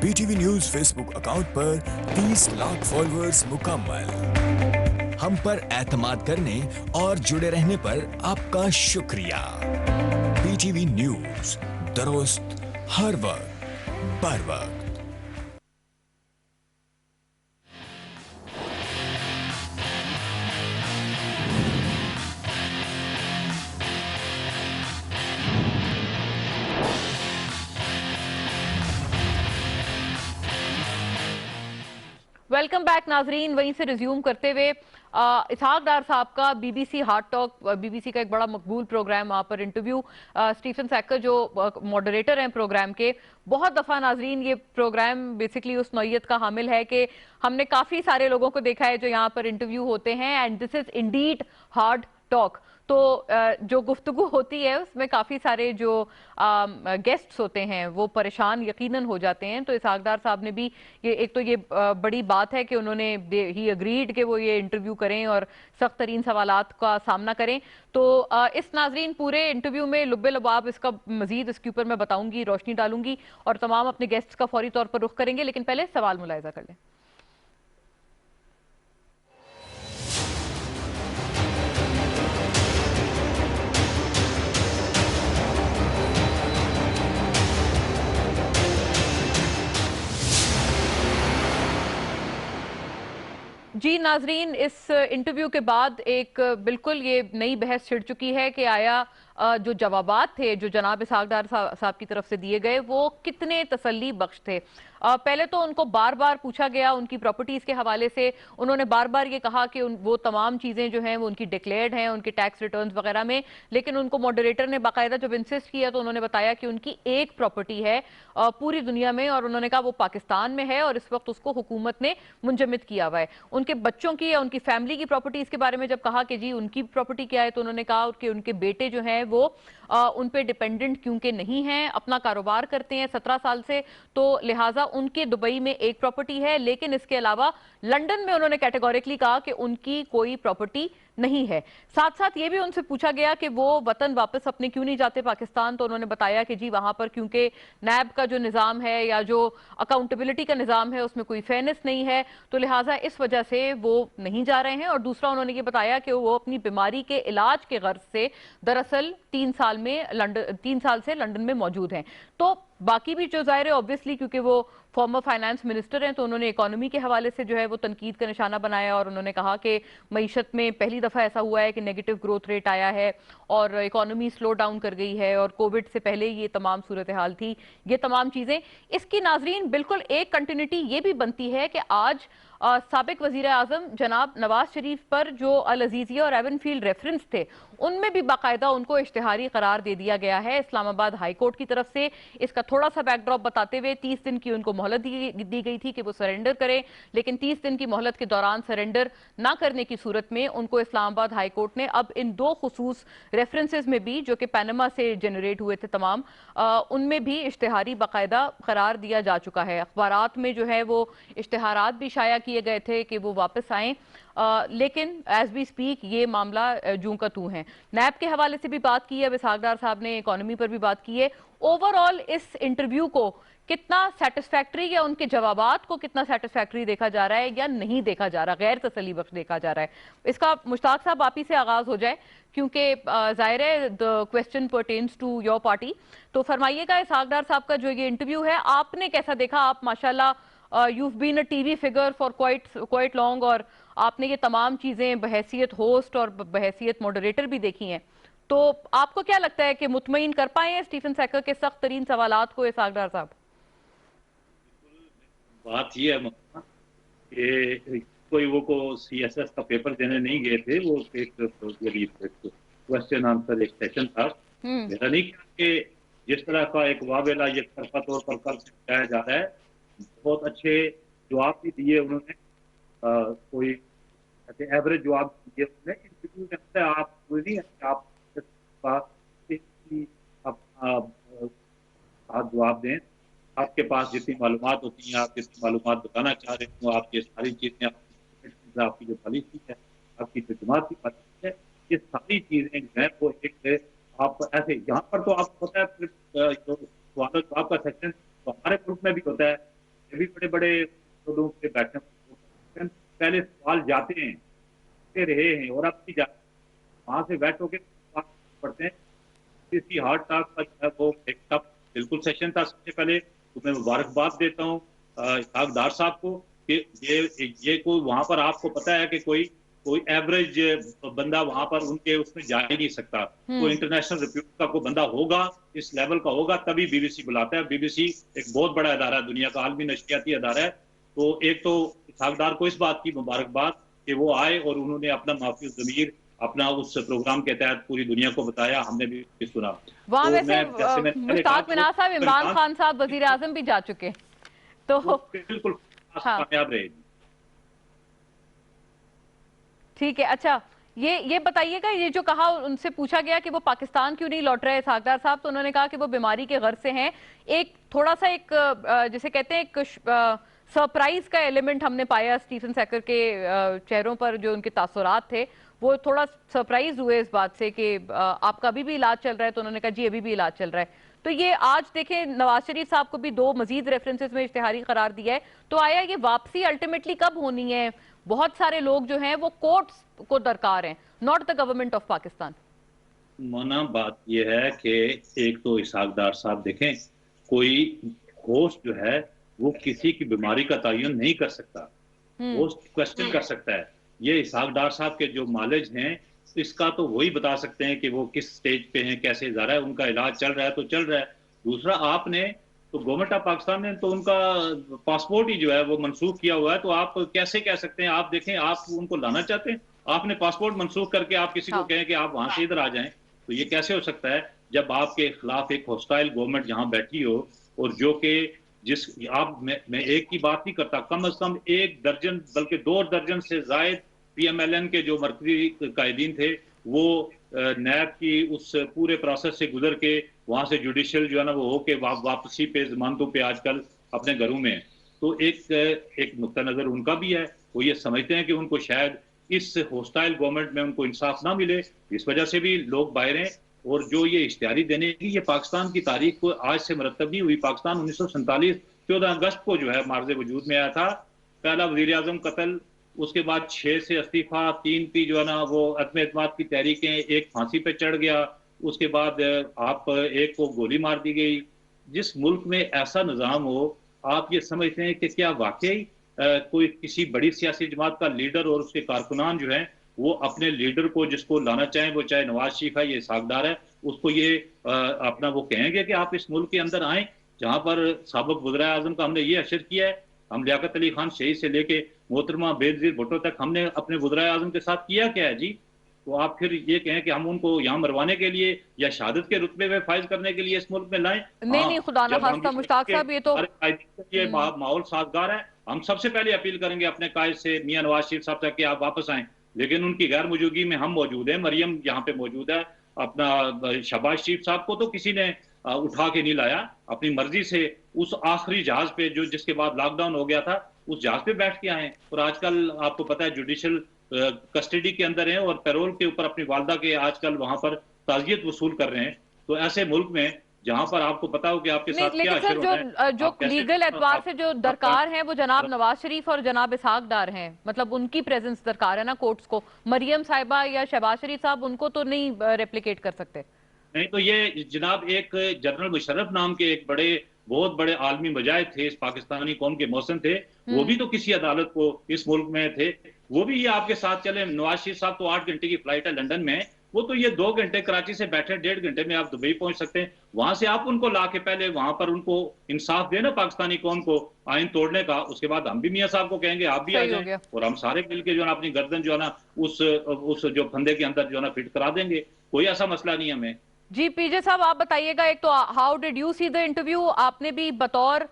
बीटीवी न्यूज फेसबुक अकाउंट पर 30 लाख फॉलोअर्स मुकम्मल। हम पर एतमाद करने और जुड़े रहने पर आपका शुक्रिया। बीटीवी न्यूज, दुरुस्त हर वक्त बर वक्त। वेलकम बैक नाजरीन। वहीं से रिज्यूम करते हुए इसहाक डार साहब का बीबीसी हार्ट टॉक, बीबीसी का एक बड़ा मकबूल प्रोग्राम, वहाँ पर इंटरव्यू स्टीफन सैकर जो मॉडरेटर हैं प्रोग्राम के, बहुत दफ़ा नाजरीन ये प्रोग्राम बेसिकली उस नौयत का हामिल है कि हमने काफ़ी सारे लोगों को देखा है जो यहाँ पर इंटरव्यू होते हैं, and this is Indeed heart talk. तो जो गुफ्तगू होती है उसमें काफ़ी सारे जो गेस्ट्स होते हैं वो परेशान यकीनन हो जाते हैं। तो इसहाक डार साहब ने भी ये बड़ी बात है कि उन्होंने ही अग्रीड कि वो ये इंटरव्यू करें और सख्त तरीन सवालात का सामना करें। तो इस नाजरीन पूरे इंटरव्यू में लुब्बे लबाब इसका मजीद इसके ऊपर मैं बताऊंगी, रोशनी डालूंगी और तमाम अपने गेस्ट्स का फौरी तौर पर रुख करेंगे, लेकिन पहले सवाल मुलाहिजा कर लें। जी नाजरीन, इस इंटरव्यू के बाद एक बिल्कुल ये नई बहस छिड़ चुकी है कि आया जो जवाबात थे जो जनाब इसहाक डार साहब की तरफ से दिए गए वो कितने तसल्ली बख्श थे। पहले तो उनको बार बार पूछा गया उनकी प्रॉपर्टीज के हवाले से, उन्होंने बार बार ये कहा कि वो तमाम चीजें जो हैं वो उनकी डिक्लेयर्ड हैं उनके टैक्स रिटर्न्स वगैरह में, लेकिन उनको मॉडरेटर ने बाकायदा जब इंसिस्ट किया तो उन्होंने बताया कि उनकी एक प्रॉपर्टी है पूरी दुनिया में, और उन्होंने कहा वो पाकिस्तान में है और इस वक्त उसको हुकूमत ने मुंजमद किया हुआ है। उनके बच्चों की या उनकी फैमिली की प्रॉपर्टीज के बारे में जब कहा कि जी उनकी प्रॉपर्टी क्या है, तो उन्होंने कहा कि उनके बेटे जो हैं वो उन पे डिपेंडेंट क्योंकि नहीं हैं, अपना कारोबार करते हैं 17 साल से, तो लिहाजा उनके दुबई में एक प्रॉपर्टी है, लेकिन इसके अलावा लंदन में उन्होंने कैटेगोरिकली कहा कि उनकी कोई प्रॉपर्टी नहीं है। साथ साथ ये भी उनसे पूछा गया कि वो वतन वापस अपने क्यों नहीं जाते पाकिस्तान, तो उन्होंने बताया कि जी वहां पर क्योंकि नैब का जो निज़ाम है या जो अकाउंटेबिलिटी का निज़ाम है उसमें कोई फेयरनेस नहीं है, तो लिहाजा इस वजह से वो नहीं जा रहे हैं। और दूसरा उन्होंने ये बताया कि वो अपनी बीमारी के इलाज के गर्ज से दरअसल 3 साल से लंदन में मौजूद हैं। तो बाकी भी जो जाहिर है ऑब्वियसली क्योंकि वो फॉर्मर फाइनेंस मिनिस्टर हैं तो उन्होंने इकोनॉमी के हवाले से जो है वो तनकीद का निशाना बनाया और उन्होंने कहा कि मईशत में पहली दफ़ा ऐसा हुआ है कि नेगेटिव ग्रोथ रेट आया है और इकोनॉमी स्लो डाउन कर गई है और कोविड से पहले ये तमाम सूरत हाल थी, ये तमाम चीज़ें। इसकी नाजरीन बिल्कुल एक कंटिन्यूटी ये भी बनती है कि आज साबिक वजीर आजम जनाब नवाज शरीफ पर जो अल अजीजिया और एवनफील्ड रेफरेंस थे उनमें भी बाकायदा उनको इश्तिहारी करार दे दिया गया है इस्लामाबाद हाई कोर्ट की तरफ से। इसका थोड़ा सा बैकड्रॉप बताते हुए 30 दिन की उनको मोहलत दी गई थी कि वो सरेंडर करें, लेकिन 30 दिन की मोहलत के दौरान सरेंडर ना करने की सूरत में उनको इस्लामाबाद हाई कोर्ट ने अब इन 2 खुसूस रेफरेंसेज में भी जो कि पैनमा से जनरेट हुए थे तमाम, उनमें भी इश्तिहारी बाकायदा करार दिया जा चुका है। अखबारात में जो है वो इश्तिहारात भी शाया किए गए थे कि वो वापस आएं, लेकिन एज वी स्पीक ये मामला जूं का तू है। नैब के हवाले से भी बात की है, अब इसहाक डार साहब ने इकोनॉमी पर भी बात की है। ओवरऑल इस इंटरव्यू को कितना सेटिस्फैक्ट्री या उनके जवाबात को कितना सेटिस्फैक्ट्री देखा जा रहा है या नहीं देखा जा रहा, गैर तसल्ली बख्श देखा जा रहा है? इसका मुश्ताक साहब आप ही से आगाज हो जाए क्योंकि जाहिर है the question pertains to your party. तो फरमाइएगा इसहाक डार साहब का जो ये इंटरव्यू है आपने कैसा देखा? आप माशाल्लाह you've been a TV figure for quite long और आपने ये तमाम चीजें बहैसियत होस्ट और बहैसियत मॉडरेटर भी देखी हैं, तो आपको क्या लगता है कि मुतमईन कर पाए हैं स्टीफन सैकर के सख्त तरीन सवालात को इसहाक डार साहब? बात ये है कि कोई वो को CSS का पेपर देने नहीं गए थे, वो एक क्वेश्चन आंसर एक सेशन था। मेरा नहीं कि जिस तरह का एक वावेला ये तरफा तौर पर कर जाया जा रहा है, बहुत अच्छे जवाब भी दिए उन्होंने, कोई एवरेज जवाब दिए उन्होंने। इंटरव्यू के अंदर आप कोई नहीं आप जवाब दें, आपके पास जितनी मालूमात होती हैं, आप जितनी मालूमात बताना चाह रहे हो, आप ये सारी चीजें आपकी जो पॉलिसी है, आपकी जो जमात की पॉलिसी है, ये सारी चीजें जो है वो एक आप ऐसे यहाँ पर तो आपको पता है जो सवाल जवाब का सेक्शन तो हमारे ग्रुप में भी होता है, ये भी बड़े बड़े लोगों के बैठने पहले सवाल जाते हैं रहे हैं और अब भी जाते हैं, वहां से बैठ होके पढ़ते हैं। इसी हार्ड टॉक का जो है वो एक टफ बिल्कुल सेशन था। सबसे पहले तो मैं मुबारकबाद देता हूँ इसहाक डार साहब को कि ये कोई वहां पर आपको पता है कि कोई एवरेज बंदा वहां पर उनके उसमें जा ही नहीं सकता। कोई इंटरनेशनल रिप्यूट का कोई बंदा होगा, इस लेवल का होगा, तभी बीबीसी बुलाता है। बीबीसी एक बहुत बड़ा अदारा है, दुनिया का आलमी नशरियाती अदारा है। तो एक तो इसहाक डार को इस बात की मुबारकबाद कि वो आए और उन्होंने अपना माफी ज़मीर अपना उस प्रोग्राम के तहत पूरी दुनिया को बताया, हमने भी सुना। वहाँ तो वैसे मुश्ताक मिनार साहब, इमरान खान साहब, वजीर आजम भी जा चुके, तो बिल्कुल कामयाब रहे। ठीक है। अच्छा, ये बताइएगा, ये जो कहा उनसे पूछा गया कि वो पाकिस्तान क्यों नहीं लौट रहे इसहाक डार साहब, तो उन्होंने कहा कि वो बीमारी के घर से हैं। एक थोड़ा सा एक जिसे कहते हैं एक सरप्राइज का एलिमेंट हमने पाया स्टीफन सैकर के चेहरों पर, जो उनके तासुरात थे वो थोड़ा सरप्राइज हुए इस बात से कि आपका अभी भी इलाज चल रहा है। तो उन्होंने कहा जी अभी भी इलाज चल रहा है। तो ये आज देखें नवाज शरीफ साहब को भी 2 मजीद रेफरेंसेस में इश्तिहारी करार दिया है। तो आया ये वापसी अल्टीमेटली कब होनी है? बहुत सारे लोग जो हैं वो कोर्ट्स को दरकार हैं, not the government of Pakistan. Mona, बात ये है कि एक तो इसहाक डार साहब देखें, कोई होस्ट जो है वो किसी की बीमारी का तयन नहीं कर सकता, होस्ट क्वेश्चन कर सकता है। ये इसहाक डार साहब के जो नॉलेज हैं इसका तो वही बता सकते हैं कि वो किस स्टेज पे हैं, कैसे जा रहा है, उनका इलाज चल रहा है तो चल रहा है। दूसरा, आपने तो गवर्नमेंट ऑफ पाकिस्तान ने तो उनका पासपोर्ट ही जो है वो मनसूख किया हुआ है, तो आप कैसे कह सकते हैं? आप देखें, आप उनको लाना चाहते हैं, आपने पासपोर्ट मनसूख करके आप किसी को कहें कि आप वहां से इधर आ जाएं, तो ये कैसे हो सकता है? जब आपके खिलाफ एक हॉस्टाइल गवर्नमेंट यहाँ बैठी हो और जो कि जिस आप मैं एक की बात नहीं करता, कम से कम 1 दर्जन बल्कि 2 दर्जन से जायद PMLN के जो मरकजी कायदीन थे वो नैब की उस पूरे प्रोसेस से गुजर के वहां से जुडिशियल जो है ना वो होके वापसी पे जमानतों पे आजकल अपने घरों में। तो एक नुक्ता नजर उनका भी है, वो ये समझते हैं कि उनको शायद इस हॉस्टाइल गवर्नमेंट में उनको इंसाफ ना मिले, इस वजह से भी लोग बाहर हैं। और जो ये इश्तिहारी देने की, ये पाकिस्तान की तारीख को आज से मरतब नहीं हुई। पाकिस्तान 1947 14 अगस्त को जो है मार्ज़े वजूद में आया था। पहला वज़ीर आज़म कत्ल, उसके बाद 6 से इस्तीफा, 3 की जो है ना वो अदम एतमाद की तहरीकें, एक फांसी पे चढ़ गया, उसके बाद आप एक को गोली मार दी गई। जिस मुल्क में ऐसा निज़ाम हो, आप ये समझते हैं कि क्या वाकई कोई किसी बड़ी सियासी जमात का लीडर और उसके कारकुनान जो हैं वो अपने लीडर को जिसको लाना चाहें, वो चाहे नवाज शरीफ है, ये इसहाक डार है, उसको ये अपना वो कहेंगे कि आप इस मुल्क के अंदर आए जहां पर साबिक वज़ीर आज़म का हमने ये अशर किया है, हम लियाकत अली खान शहीद से लेके मोहतरमा बेनज़ीर भुट्टो तक हमने अपने वज़ीर आज़म के साथ किया क्या है जी? तो आप फिर ये कहें कि हम उनको यहाँ मरवाने के लिए या शहादत के रुतबे में फाइज करने के लिए इस मुल्क में लाएं? नहीं, खुदा ना खास्ता मुश्ताक साहब, ये तो ये माहौल साजगार है। हम सबसे पहले अपील करेंगे अपने कायद से, मियां नवाज शरीफ साहब तक, कि आप वापस आएं, लेकिन उनकी गैर मौजूदगी में हम मौजूद हैं। मरियम यहाँ पे मौजूद है, अपना शहबाज शरीफ साहब को तो किसी ने उठा के नहीं लाया, अपनी मर्जी से उस आखिरी जहाज पे जो जिसके बाद लॉकडाउन हो गया था उस जहाज पे बैठ के आए। और आजकल आपको पता है जुडिशियल कस्टडी के अंदर हैं और पैरोल के ऊपर अपनी वालदा के आजकल वहां पर ताजियत वसूल कर रहे हैं। तो ऐसे मुल्क में जहां पर आपको पता हो कि आपके साथ क्या अशर होता है, जो लीगल एतबार से जो दरकार हैं वो जनाब नवाज शरीफ और जनाब इसहाक डार हैं, मतलब उनकी प्रेजेंस दरकार है ना कोर्ट्स को। मरियम साहिबा या शहबाज शरीफ साहब उनको तो नहीं रेप्लिकेट कर सकते। नहीं, तो ये जनाब एक जनरल मुशर्रफ नाम के एक बहुत बड़े आलमी मुजाहिद थे, इस पाकिस्तानी कौम के मौसम थे, वो भी तो किसी अदालत को इस मुल्क में थे, वो भी ये आपके साथ चले। नवाज शरीफ साहब तो 8 घंटे की फ्लाइट है लंदन में, वो तो ये 2 घंटे कराची से बैठे, 1.5 घंटे में आप दुबई पहुंच सकते हैं। वहां से आप उनको ला के पहले वहां पर उनको इंसाफ देना पाकिस्तानी कौम को आइन तोड़ने का, उसके बाद हम भी मियां साहब को कहेंगे आप भी आ जाएं और हम सारे मिलके जो है अपनी गर्दन जो है ना उस जो फंदे के अंदर जो है ना फिट करा देंगे। कोई ऐसा मसला नहीं हमें। जी पीजे साहब, आप बताइएगा, एक तो how did you see the interview? आपने भी बतौर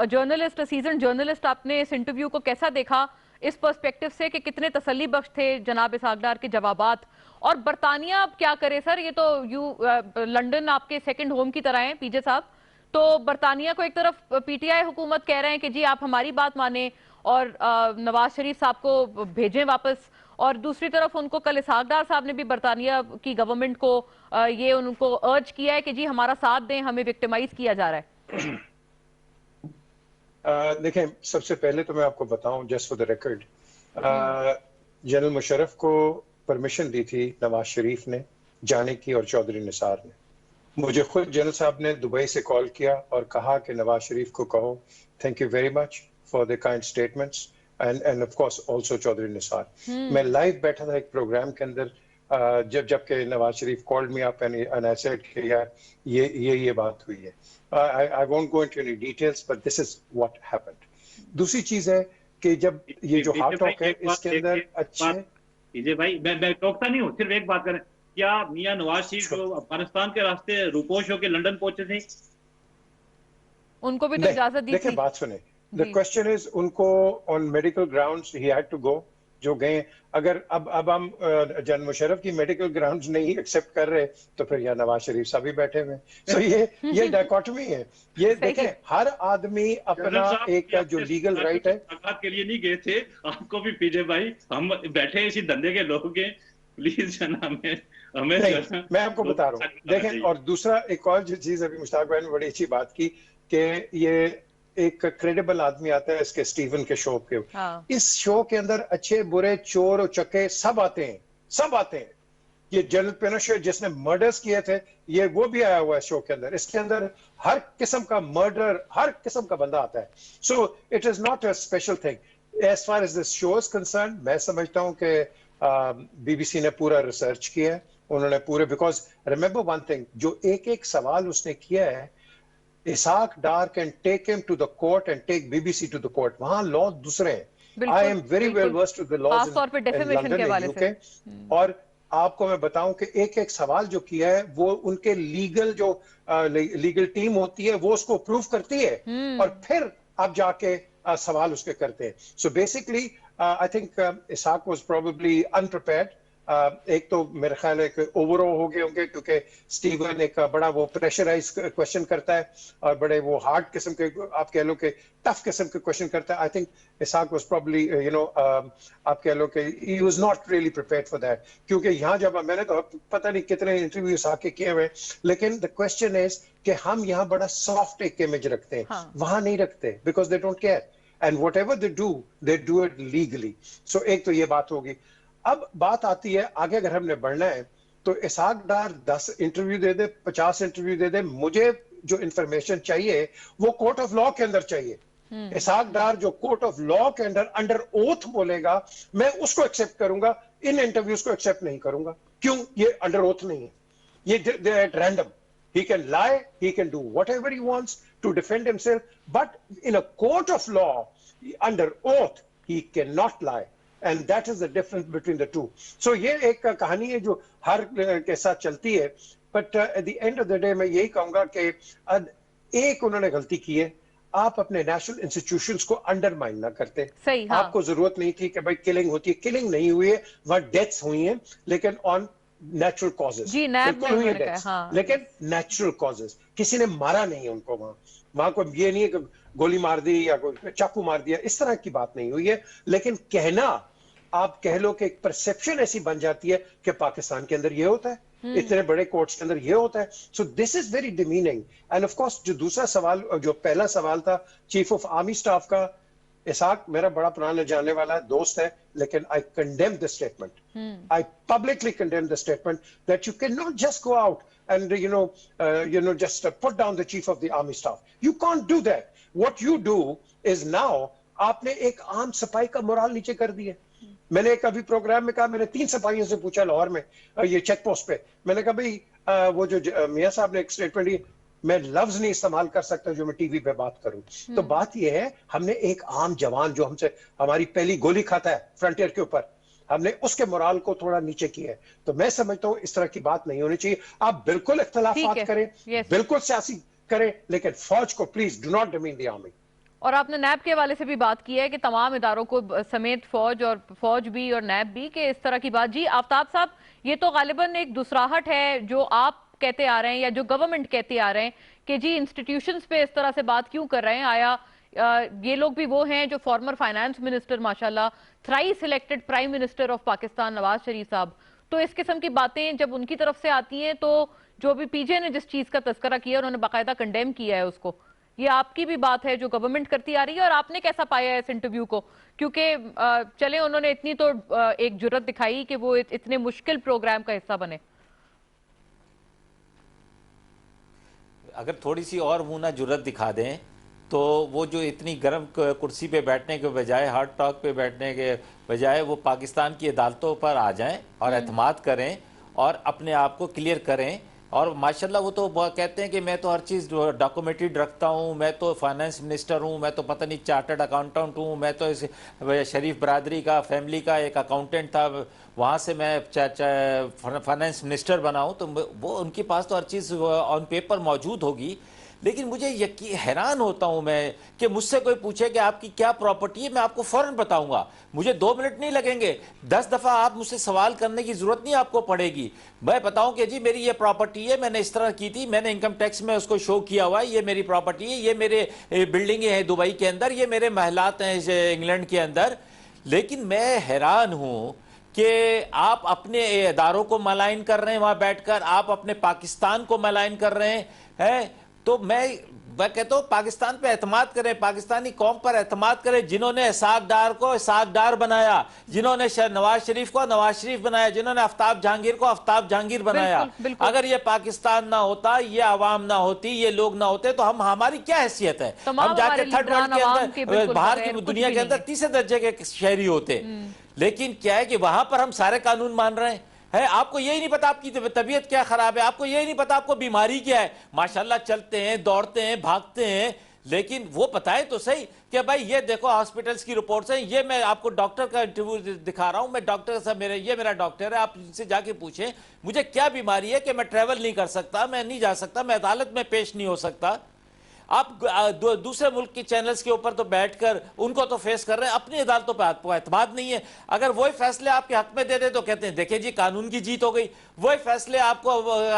जर्नलिस्ट, सीजन जर्नलिस्ट, आपने इस इंटरव्यू को कैसा देखा इस पर्सपेक्टिव से कि कितने तसल्ली बख्श थे जनाब इसहाक डार के जवाबात? और बरतानिया अब क्या करे सर? ये तो लंदन आपके सेकंड होम की तरह है पीजे साहब, तो बरतानिया को एक तरफ PTI हुकूमत कह रहे हैं कि जी आप हमारी बात माने और नवाज शरीफ साहब को भेजें वापस, और दूसरी तरफ उनको कल इसहाक डार साहब ने भी बरतानिया की गवर्नमेंट को ये उनको अर्ज किया है कि जी हमारा साथ दें, हमें विक्टिमाइज किया जा रहा है। देखें, सबसे पहले तो मैं आपको बताऊं, just for the record, general Musharraf को परमिशन दी थी नवाज शरीफ ने जाने की और चौधरी निसार ने। मुझे खुद जनरल साहब ने दुबई से कॉल किया और कहा कि नवाज शरीफ को कहो thank you very much for the kind statements and of course also Chaudhry Nisar. मैं लाइव बैठा था एक प्रोग्राम के अंदर जबकि Nawaz Sharif called me up and I said कि यार ये बात हुई है। I won't go into any details, but this is what happened. दूसरी चीज है कि जब ये जो हार्ट टॉक है इसके अंदर अच्छे विजय भाई, मैं टोकता नहीं हूँ, सिर्फ एक बात करें, क्या मियां नवाज शरीफ जो अफगानिस्तान के रास्ते रुपोश होकर लंदन पहुंचे थे? उनको भी तो इजाजत दी थी। देखिए बात सुने, the question is उनको on medical grounds he had to go, जो गए। अगर अब हम जनरल मुशर्रफ की मेडिकल ग्राउंड्स नहीं एक्सेप्ट कर रहे तो फिर यहाँ नवाज शरीफ साहब भी बैठे हुए। तो ये डायकोटमी है। ये देखें, हर आदमी अपना एक जो लीगल राइट है। के लिए नहीं गए थे, आपको भी पीजे भाई, हम बैठे इसी धंधे के लोग हैं, प्लीज हमें मैं आपको बता रहा हूँ। देखें, और दूसरा एक और जो चीज अभी मुश्ताक भाई ने बड़ी अच्छी बात की कि ये एक क्रेडिबल आदमी आता है इसके स्टीवन के शो के। इस शो के अंदर अच्छे बुरे चोर और चक्के सब आते हैं। ये जनरल पिनोशेट जिसने मर्डर्स किए थे, ये वो भी आया हुआ है शो के अंदर। इसके अंदर हर किस्म का मर्डर, हर किस्म का बंदा आता है। So it is not a special thing as far as this show is concerned. मैं समझता हूँ कि बीबीसी ने पूरा रिसर्च किया है, उन्होंने पूरे, बिकॉज रिमेंबर वन थिंग, जो एक सवाल उसने किया है, Ishaq Dar can take him to the court and take BBC to the court. वहाँ लॉ दूसरे हैं। I am very well versed with the laws in London and UK. और आपको मैं बताऊं कि एक सवाल जो किया है वो उनके लीगल टीम होती है, वो उसको प्रूव करती है और फिर आप जाके सवाल उसके करते हैं। So basically, I think Ishaq was probably unprepared. एक तो मेरे ख्याल है कि ओवरऑल हो गए होंगे क्योंकि स्टीवन एक बड़ा वो प्रेशराइज क्वेश्चन करता है और बड़े वो हार्ड किस्म के, आप कह लो कि टफ किस्म के क्वेश्चन करता है। I think Ishaq was probably आप कह लो कि he was not really prepared for that, क्योंकि यहाँ जब मैंने तो पता नहीं कितने इंटरव्यू इसाक के किए हुए, लेकिन द क्वेश्चन इज कि हम यहाँ बड़ा सॉफ्ट एक इमेज रखते हैं, वहां नहीं रखते, because they don't care and whatever they do it legally. So एक तो ये बात होगी। अब बात आती है आगे, अगर हमने बढ़ना है तो इसहाक डार 10 इंटरव्यू दे दे, 50 इंटरव्यू दे दे, मुझे जो इंफॉर्मेशन चाहिए वो कोर्ट ऑफ लॉ के अंदर चाहिए। इसहाक डार जो कोर्ट ऑफ लॉ के अंदर ओथ बोलेगा, मैं उसको एक्सेप्ट करूंगा, इन इंटरव्यूज को एक्सेप्ट नहीं करूंगा। क्यों? ये अंडर ओथ नहीं है, ये at random. He can lie, he can do whatever he wants to defend himself, but in a court of law, under oath, he cannot lie. And that is the difference between the two. So ये एक कहानी है जो हर के साथ चलती है, but at the end of the day मैं यही कहूंगा कि एक उन्होंने गलती की है, आप अपने नेशनल इंस्टीट्यूशंस को अंडरमाइन ना करते। सही, हाँ। आपको जरूरत नहीं थी कि भाई किलिंग होती है, किलिंग नहीं हुई है, वहां डेथ्स हुई हैं, लेकिन ऑन नेचुरल कॉजेज, बिल्कुल हुई है डेथ्स, लेकिन नेचुरल कॉजेज, किसी ने मारा नहीं है उनको। वहां कोई ये नहीं है कि गोली मार दी या कोई चाकू मार दिया, इस तरह की बात नहीं हुई है। लेकिन कहना, आप कह लो कि एक परसेप्शन ऐसी बन जाती है कि पाकिस्तान के अंदर ये होता है, इतने बड़े कोर्ट्स के अंदर ये होता है। So this is very demeaning. And of course जो दूसरा सवाल, जो पहला सवाल था चीफ ऑफ आर्मी स्टाफ का, इसहाक मेरा बड़ा पुराना जानने वाला है, दोस्त है, लेकिन आई condemn the statement, I publicly condemn the statement that you can not just go out and just put down the chief of the army staff. You can't do that. What you do is now आपने एक आम सिपाही का morale नीचे कर दिया। मैंने एक अभी प्रोग्राम में कहा, मैंने 3 सिपाहियों से पूछा लाहौर में, ये चेक पोस्ट पे, मैंने कहा भाई वो जो मियां साहब ने एक स्टेटमेंट दी, मैं लफ्ज नहीं इस्तेमाल कर सकता जो मैं टीवी पे बात करूं। तो बात ये है, हमने एक आम जवान जो हमसे हमारी पहली गोली खाता है फ्रंटियर के ऊपर, हमने उसके मोराल को थोड़ा नीचे किया है। तो मैं समझता हूं इस तरह की बात नहीं होनी चाहिए। आप बिल्कुल इख्तलाफात करें, बिल्कुल सियासी करें, लेकिन फौज को please do not demean the army. और आपने नैब के हवाले से भी बात की है कि तमाम इदारों को समेत फौज भी और नैब भी के इस तरह की बात। जी आफ्ताब साहब, ये तो गालिबन एक दुसराहट है जो आप कहते आ रहे हैं या जो गवर्नमेंट कहते आ रहे हैं कि जी इंस्टीट्यूशंस पे इस तरह से बात क्यों कर रहे हैं। आया ये लोग भी वो हैं जो फॉर्मर फाइनेंस मिनिस्टर, माशाल्लाह thrice elected prime minister of Pakistan Nawaz Sharif साहब। तो इस किस्म की बातें जब उनकी तरफ से आती हैं, तो जो भी पीजे ने जिस चीज का तस्करा किया उन्होंने बाकायदा कंडेम किया है उसको। ये आपकी भी बात है जो गवर्नमेंट करती आ रही है, और आपने कैसा पाया है इस इंटरव्यू को? क्योंकि चले उन्होंने इतनी तो एक जुर्रत दिखाई कि वो इतने मुश्किल प्रोग्राम का हिस्सा बने। अगर थोड़ी सी और मुंह ना जुर्रत दिखा दें तो वो जो इतनी गर्म कुर्सी पे बैठने के बजाय, हार्ड टॉक पे बैठने के बजाय, वो पाकिस्तान की अदालतों पर आ जाएं और एतमाद करें और अपने आप को क्लियर करें। और माशाल्लाह वो तो कहते हैं कि मैं तो हर चीज़ डॉक्यूमेंटेड रखता हूँ, मैं तो फाइनेंस मिनिस्टर हूँ, मैं तो पता नहीं चार्टर्ड अकाउंटेंट हूँ, मैं तो इस शरीफ बरादरी का फैमिली का एक अकाउंटेंट था, वहाँ से मैं फाइनेंस मिनिस्टर बना हूँ। तो वो उनके पास तो हर चीज़ ऑन पेपर मौजूद होगी। लेकिन मुझे हैरान होता हूं मैं कि मुझसे कोई पूछे कि आपकी क्या प्रॉपर्टी है, मैं आपको फौरन बताऊंगा, मुझे 2 मिनट नहीं लगेंगे, 10 दफा आप मुझसे सवाल करने की जरूरत नहीं आपको पड़ेगी। मैं बताऊं कि जी मेरी ये प्रॉपर्टी है, मैंने इस तरह की थी, मैंने इनकम टैक्स में उसको शो किया हुआ है, ये मेरी प्रॉपर्टी है, ये मेरे बिल्डिंगे हैं दुबई के अंदर, ये मेरे महलात हैं इंग्लैंड के अंदर। लेकिन मैं हैरान हूं कि आप अपने इदारों को मलाइन कर रहे हैं, वहां बैठकर आप अपने पाकिस्तान को मलाइन कर रहे हैं। तो मैं कहता हूँ पाकिस्तान पे एतमाद करें, पाकिस्तानी कौम पर एतमाद करें, जिन्होंने इसाक डार को इसाक डार बनाया, जिन्होंने नवाज शरीफ को नवाज शरीफ बनाया, जिन्होंने आफ्ताब जहांगीर को आफ्ताब जहांगीर बनाया। बिल्कुल, बिल्कुल। अगर ये पाकिस्तान ना होता, ये आवाम ना होती, ये लोग ना होते, तो हमारी क्या हैसियत है? हम जाके थर्ड वर्ल्ड के अंदर, बाहर की दुनिया के अंदर तीसरे दर्जे के शहरी होते। लेकिन क्या है कि वहां पर हम सारे कानून मान रहे हैं। आपको यही नहीं पता आपकी तबीयत क्या खराब है, आपको यही नहीं पता आपको बीमारी क्या है। माशाल्लाह चलते हैं, दौड़ते हैं, भागते हैं, लेकिन वो बताएं तो सही कि भाई ये देखो हॉस्पिटल्स की रिपोर्ट्स हैं, ये मैं आपको डॉक्टर का इंटरव्यू दिखा रहा हूं, मैं डॉक्टर साहब ये मेरा डॉक्टर है, आप इनसे जाके पूछें मुझे क्या बीमारी है कि मैं ट्रैवल नहीं कर सकता, मैं नहीं जा सकता, मैं अदालत में पेश नहीं हो सकता। आप दूसरे मुल्क के चैनल्स के ऊपर तो बैठकर उनको तो फेस कर रहे हैं, अपनी अदालतों पर आपको एतमाद नहीं है। अगर वही फैसले आपके हक में दे दे तो कहते हैं देखिए जी कानून की जीत हो गई, वही फैसले आपको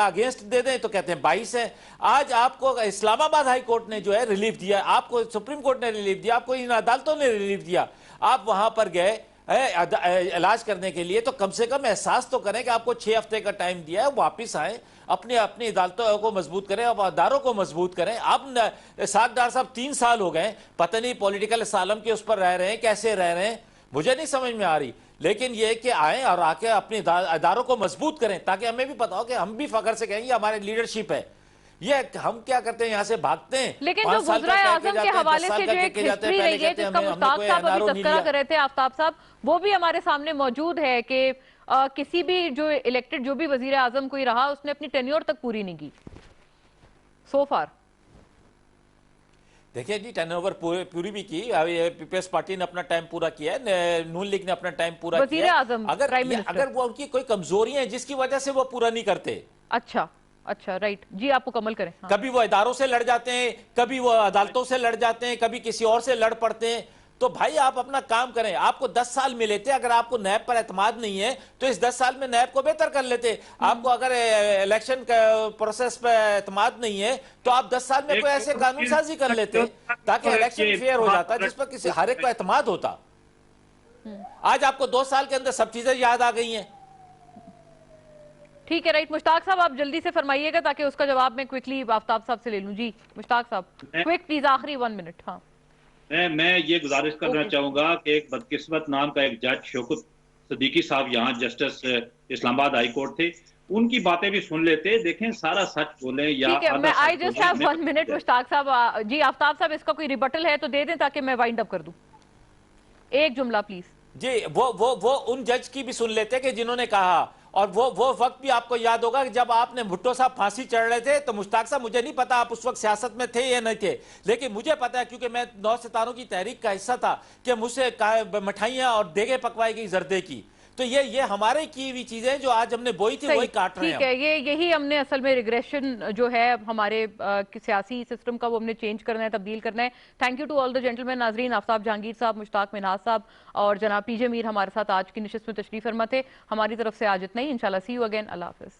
अगेंस्ट दे दें तो कहते हैं 22 है। आज आपको इस्लामाबाद हाई कोर्ट ने जो है रिलीफ दिया, आपको सुप्रीम कोर्ट ने रिलीफ दिया, आपको इन अदालतों ने रिलीफ दिया, आप वहां पर गए इलाज करने के लिए, तो कम से कम एहसास तो करें कि आपको 6 हफ्ते का टाइम दिया है, वापिस आए, अपनी अदालतों को मजबूत करें, अब अदारों को मजबूत करें। अब इसाक डार साहब 3 साल हो गए, पता नहीं पॉलिटिकल असालम के उस पर रह रहे हैं, कैसे रह रहे हैं मुझे नहीं समझ में आ रही। लेकिन ये कि आए और आके अपने अदारों को मजबूत करें, ताकि हमें भी पता हो कि हम भी फख्र से कहेंगे हमारी लीडरशिप है। ये हम क्या करते हैं, यहाँ से भागते हैं। लेकिन जो गुजरा आजम के हवाले से जो एक हिस्ट्री रही है, जिसका मुश्ताक साहब अभी तस्करा कर रहे थे, आफ्ताब साहब, वो भी हमारे सामने मौजूद है कि किसी भी जो इलेक्टेड जो भी वजीर आजम कोई रहा, उसने अपनी टेन्योर तक पूरी नहीं की सो फार। देखिए जी टर्नओवर पूरी भी की, पीपल्स पार्टी ने अपना टाइम पूरा किया है, नून लीग ने अपना टाइम पूरा किया। अगर वो उनकी कोई कमजोरियां हैं जिसकी वजह से वो पूरा नहीं करते। अच्छा राइट जी, आप मुकम्मल करें। हाँ। कभी वो इदारों से लड़ जाते हैं, कभी वो अदालतों से लड़ जाते हैं, कभी किसी और से लड़ पड़ते हैं। तो भाई आप अपना काम करें। आपको 10 साल मिले थे, अगर आपको नैब पर एतमाद नहीं है तो इस 10 साल में नैब को बेहतर कर लेते। आपको अगर इलेक्शन प्रोसेस पर एतमाद नहीं है तो आप 10 साल में कोई ऐसे कानून साजी कर लेते ताकि इलेक्शन फेयर हो जाता, जिस पर किसी हर एक को एतमाद होता। आज आपको 2 साल के अंदर सब चीजें याद आ गई हैं। ठीक है राइट। मुश्ताक साहब आप जल्दी से फरमाइएगा ताकि उसका जवाब मैं क्विकली आफ्ताब साहब से ले लूं। जी मुश्ताक साहब क्विक प्लीज, आखिरी 1 मिनट। हाँ मैं ये गुजारिश करना चाहूंगा कि एक बदकिस्मत नाम का एक जज शौकत सदीकी साहब यहाँ जस्टिस इस्लामाबाद हाई कोर्ट थे, उनकी बातें भी सुन लेते। देखें सारा सच बोले या मैं I just have 1 minute. Mushtaq साहब जी, आफ्ताब साहब इसका कोई रिबटल है तो दे दें ताकि मैं वाइंड अप कर दूं। एक जुमला प्लीज। जी वो उन जज की भी सुन लेते कि जिन्होंने कहा, और वो वक्त भी आपको याद होगा कि जब आपने भुट्टो साहब फांसी चढ़ रहे थे तो मुश्ताक साहब मुझे नहीं पता आप उस वक्त सियासत में थे या नहीं थे, लेकिन मुझे पता है क्योंकि मैं 9 सितारों की तहरीक का हिस्सा था कि मुझसे मिठाइयां और देगे पकवाई गई जर्दे की। तो ये हमारे की हुई चीजें जो आज हमने बोई थी वही काट रहे हैं। ठीक है, यही हमने असल में रिग्रेशन जो है हमारे सियासी सिस्टम का वो हमने चेंज करना है, तब्दील करना है। Thank you to all the gentleman. नाजरीन, आफ्ताब जहांगीर साहब, मुश्ताक मिन्हाज साहब और जनाब पीजे मीर हमारे साथ आज की नशिस्त में तशरीफ फरमा थे। हमारी तरफ से आज इतना ही। इंशाल्लाह सी यू अगेन। Allah Hafiz.